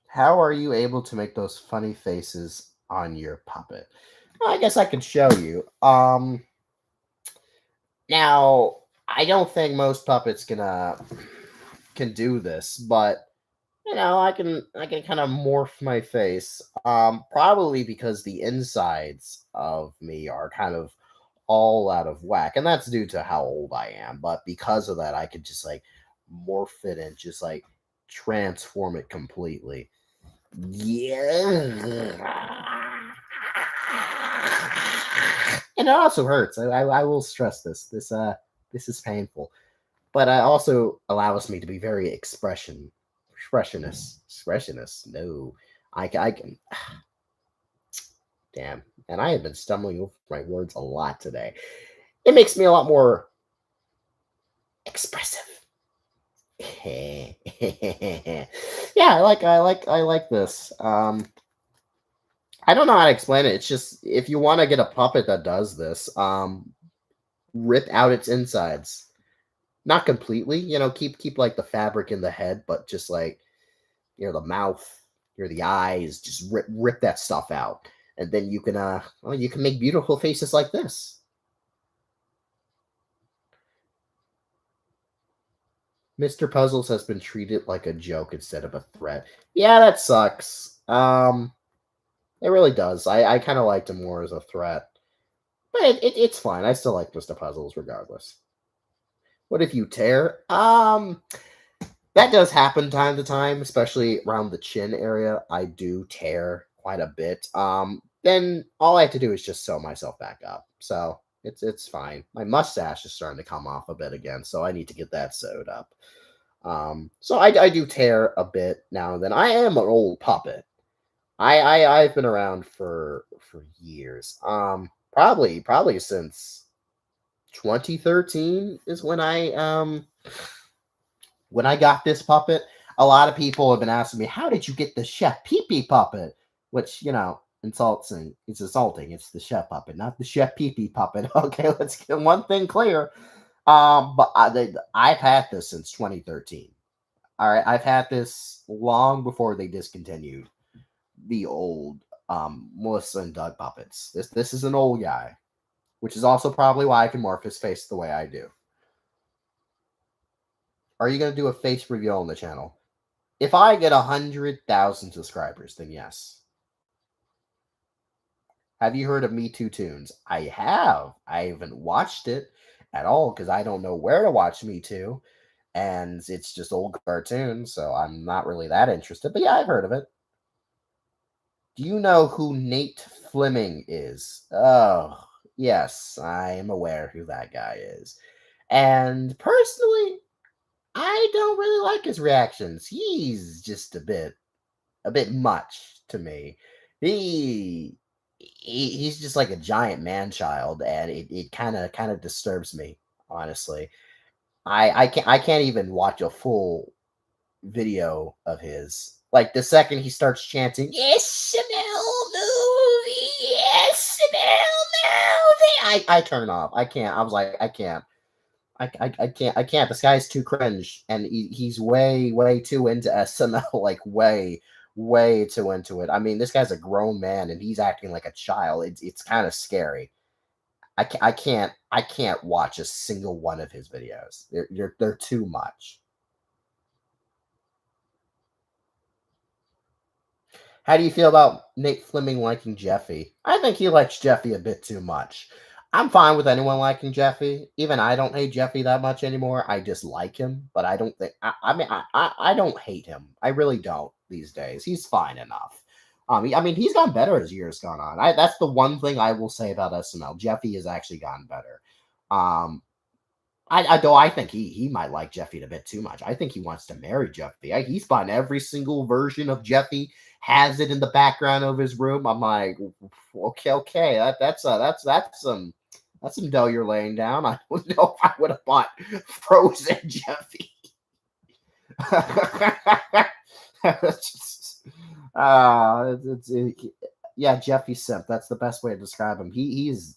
How are you able to make those funny faces on your puppet? Well, I guess I could show you. Now I don't think most puppets can do this, but you know, I can kind of morph my face. Probably because the insides of me are kind of all out of whack, and that's due to how old I am. But because of that, I could just like morph it and just like transform it completely. Yeah. And it also hurts. I will stress this. This is painful, but it also allows me to be very expressionist. No, I can. Damn, and I have been stumbling over my words a lot today. It makes me a lot more expressive. Yeah, I like this. I don't know how to explain it. It's just if you want to get a puppet that does this, rip out its insides. Not completely, keep like the fabric in the head, but just like the mouth, the eyes, just rip that stuff out. And then you can make beautiful faces like this. Mr. Puzzles has been treated like a joke instead of a threat. Yeah, that sucks. It really does. I kind of liked him more as a threat. But it's fine. I still like Mr. Puzzles regardless. What if you tear? That does happen time to time, especially around the chin area. I do tear quite a bit. Then all I have to do is just sew myself back up. So it's fine. My mustache is starting to come off a bit again, so I need to get that sewed up. So I do tear a bit now and then. I am an old puppet. I've been around for years. Probably since 2013 is when I got this puppet. A lot of people have been asking me, "How did you get the Chef Pee Pee puppet?" Which insulting. It's insulting. It's the Chef puppet, not the Chef Pee Pee puppet. Okay, let's get one thing clear. But I've had this since 2013. All right, I've had this long before they discontinued the old Melissa and Doug puppets. This is an old guy, which is also probably why I can morph his face the way I do. Are you gonna do a face reveal on the channel? If I get 100,000 subscribers, then yes. Have you heard of Me Too Tunes? I have. I haven't watched it at all because I don't know where to watch Me Too, and it's just old cartoons, so I'm not really that interested. But yeah, I've heard of it. Do you know who Nate Fleming is? Oh, yes, I am aware who that guy is. And personally, I don't really like his reactions. He's just a bit much to me. He he's just like a giant man child, and it kind of disturbs me, honestly. I can't even watch a full video of his. Like the second he starts chanting SML movie, SML movie, I turn off. I can't. I was like, I can't. I can't. This guy's too cringe, and he's way too into SML. Like way too into it. I mean, this guy's a grown man, and he's acting like a child. It's kind of scary. I can't watch a single one of his videos. They're too much. How do you feel about Nate Fleming liking Jeffy? I think he likes Jeffy a bit too much. I'm fine with anyone liking Jeffy. Even I don't hate Jeffy that much anymore. I just like him, but I don't think I don't hate him. I really don't these days. He's fine enough. I mean, he's gotten better as years gone on. That's the one thing I will say about SML. Jeffy has actually gotten better. Um, I think he might like Jeffy a bit too much. I think he wants to marry Jeffy. He's bought every single version of Jeffy, has it in the background of his room. I'm like, okay, that's some dough you're laying down. I don't know if I would have bought frozen Jeffy. Yeah, Jeffy simp. That's the best way to describe him. He's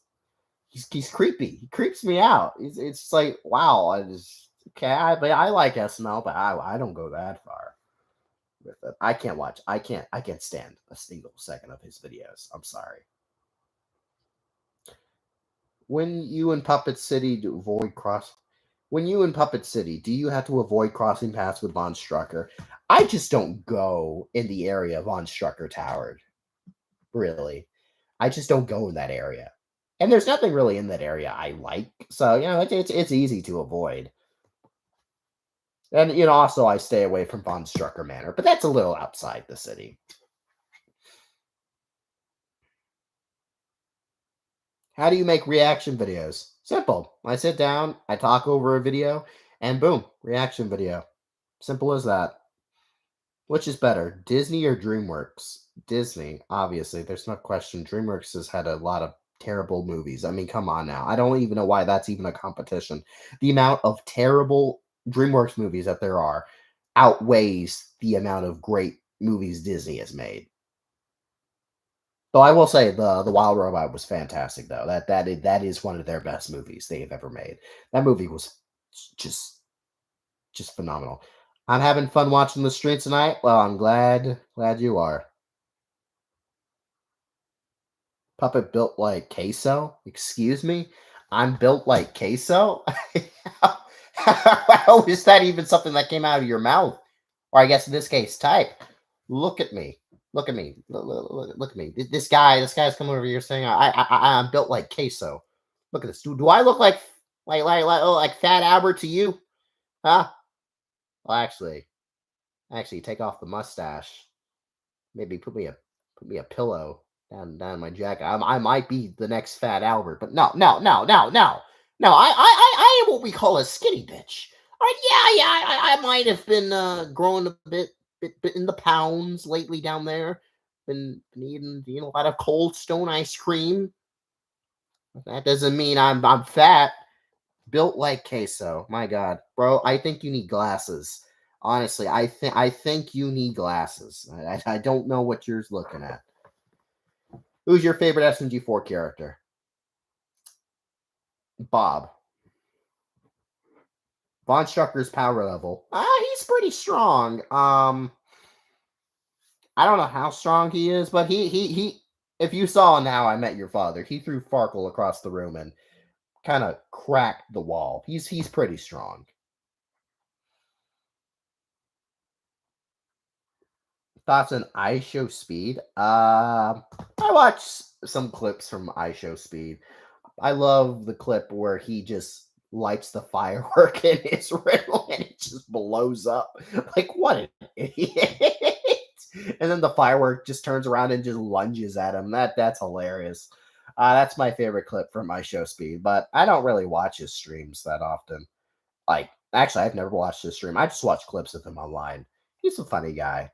creepy. He creeps me out. It's like, wow, but I like SML, but I don't go that far with it. I can't watch. I can't stand a single second of his videos. I'm sorry. When you in Puppet City do avoid cross when you in Puppet City, do you have to avoid crossing paths with Von Strucker? I just don't go in the area Von Strucker towered. Really. I just don't go in that area. And there's nothing really in that area I like. So, it's easy to avoid. And, also I stay away from Von Strucker Manor, but that's a little outside the city. How do you make reaction videos? Simple. I sit down, I talk over a video, and boom, reaction video. Simple as that. Which is better, Disney or DreamWorks? Disney, obviously. There's no question. DreamWorks has had a lot of terrible movies. I mean, come on now. I don't even know why that's even a competition. The amount of terrible DreamWorks movies that there are outweighs the amount of great movies Disney has made. Though I will say the Wild Robot was fantastic though. That is one of their best movies they have ever made. That movie was just just phenomenal. I'm having fun watching the stream tonight. Well, I'm glad you are. Puppet built like queso. Excuse me. I'm built like queso. How is that even something that came out of your mouth? Or I guess in this case, type. Look at me. Look at me. Look at me. This guy's coming over here saying I'm built like queso. Look at this. Do I look like Fat Albert to you? Huh? Well, actually, take off the mustache. Maybe put me a pillow down my jacket. I might be the next Fat Albert, but no, no, no, no, no, no. I am what we call a skinny bitch. All right, yeah, yeah. I might have been growing a bit in the pounds lately down there. Been eating a lot of Cold Stone ice cream. That doesn't mean I'm fat. Built like queso. My God, bro, I think you need glasses. Honestly, I think you need glasses. I don't know what you're looking at. Who's your favorite SMG4 character? Bob. Von Strucker's power level. He's pretty strong. I don't know how strong he is, but he. If you saw in How I Met Your Father, he threw Farkle across the room and kind of cracked the wall. He's pretty strong. Thoughts on iShow Speed? I watched some clips from iShow Speed. I love the clip where he just lights the firework in his riddle and it just blows up. Like, what an idiot. And then the firework just turns around and just lunges at him. That's hilarious. That's my favorite clip from my show Speed, but I don't really watch his streams that often. Like, actually, I've never watched his stream. I just watch clips of him online. He's a funny guy.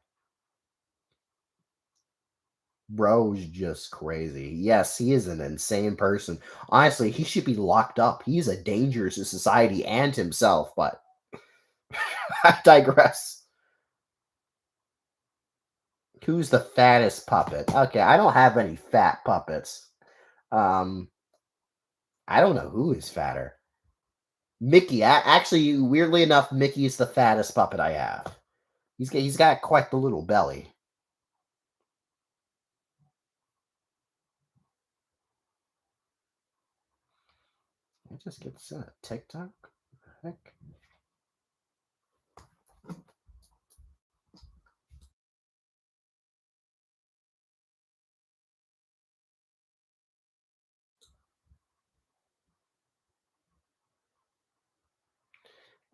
Bro's just crazy. Yes, he is an insane person. Honestly, he should be locked up. He's a danger to society and himself, but I digress. Who's the fattest puppet? Okay, I don't have any fat puppets. Um, I don't know who is fatter. Mickey. Actually, weirdly enough, Mickey is the fattest puppet I have. He's got quite the little belly. I just get this on a TikTok. Heck.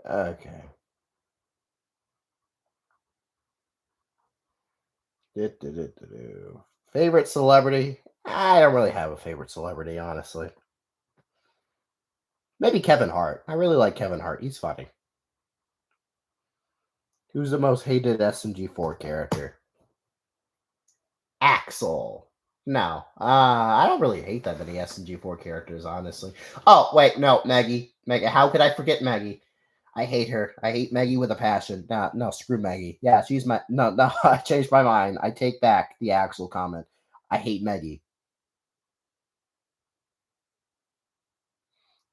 Okay. Favorite celebrity? I don't really have a favorite celebrity, honestly. Maybe Kevin Hart. I really like Kevin Hart. He's funny. Who's the most hated SMG4 character? Axel. No, I don't really hate that many SMG4 characters, honestly. Oh, wait, no, Maggie. Maggie. How could I forget Maggie? I hate her. I hate Maggie with a passion. No, no, screw Maggie. Yeah, she's my. No, no, I changed my mind. I take back the Axel comment. I hate Maggie.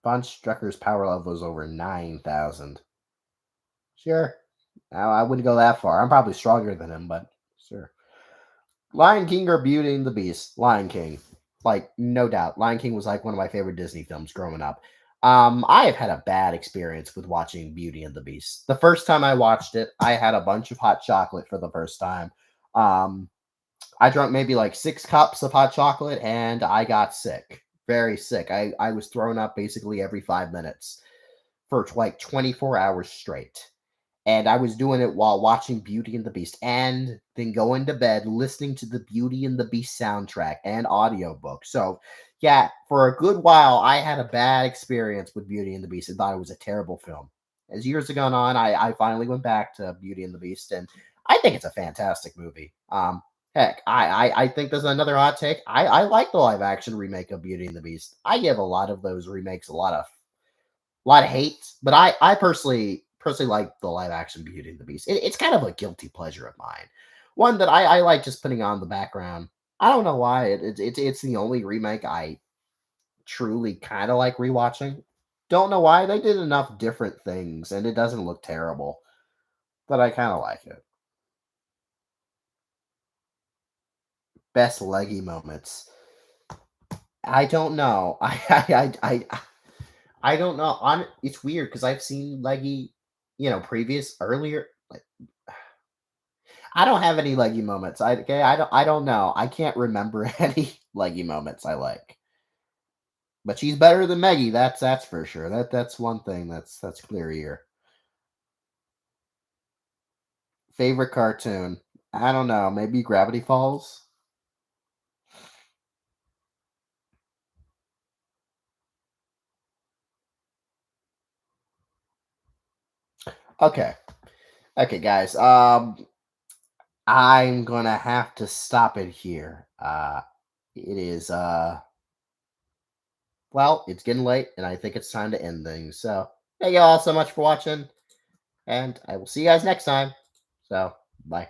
Von Strucker's power level is over 9,000. Sure. I wouldn't go that far. I'm probably stronger than him, but sure. Lion King or Beauty and the Beast? Lion King. Like, no doubt. Lion King was like one of my favorite Disney films growing up. I have had a bad experience with watching Beauty and the Beast. The first time I watched it, I had a bunch of hot chocolate for the first time. Um, I drank maybe like 6 cups of hot chocolate and I got sick. Very sick. I was throwing up basically every 5 minutes for like 24 hours straight. And I was doing it while watching Beauty and the Beast and then going to bed listening to the Beauty and the Beast soundtrack and audiobook. So, yeah, for a good while, I had a bad experience with Beauty and the Beast and thought it was a terrible film. As years have gone on, I finally went back to Beauty and the Beast, and I think it's a fantastic movie. Heck, I think there's another hot take. I like the live action remake of Beauty and the Beast. I give a lot of those remakes a lot of hate, but I personally like the live action Beauty and the Beast. It's kind of a guilty pleasure of mine, one that I like just putting on the background. I don't know why it's the only remake I truly kind of like rewatching. Don't know why they did enough different things and it doesn't look terrible, but I kind of like it. Best leggy moments. I don't know. I I don't know. On It's weird because I've seen leggy, previous earlier. Like, I don't have any leggy moments. I don't know. I can't remember any leggy moments I like. But she's better than Meggie. That's for sure. That's one thing that's clear here. Favorite cartoon? I don't know. Maybe Gravity Falls. Okay. Okay, guys. I'm gonna have to stop it here. It is well, it's getting late, and I think it's time to end things. So, thank you all so much for watching, and I will see you guys next time. So, bye.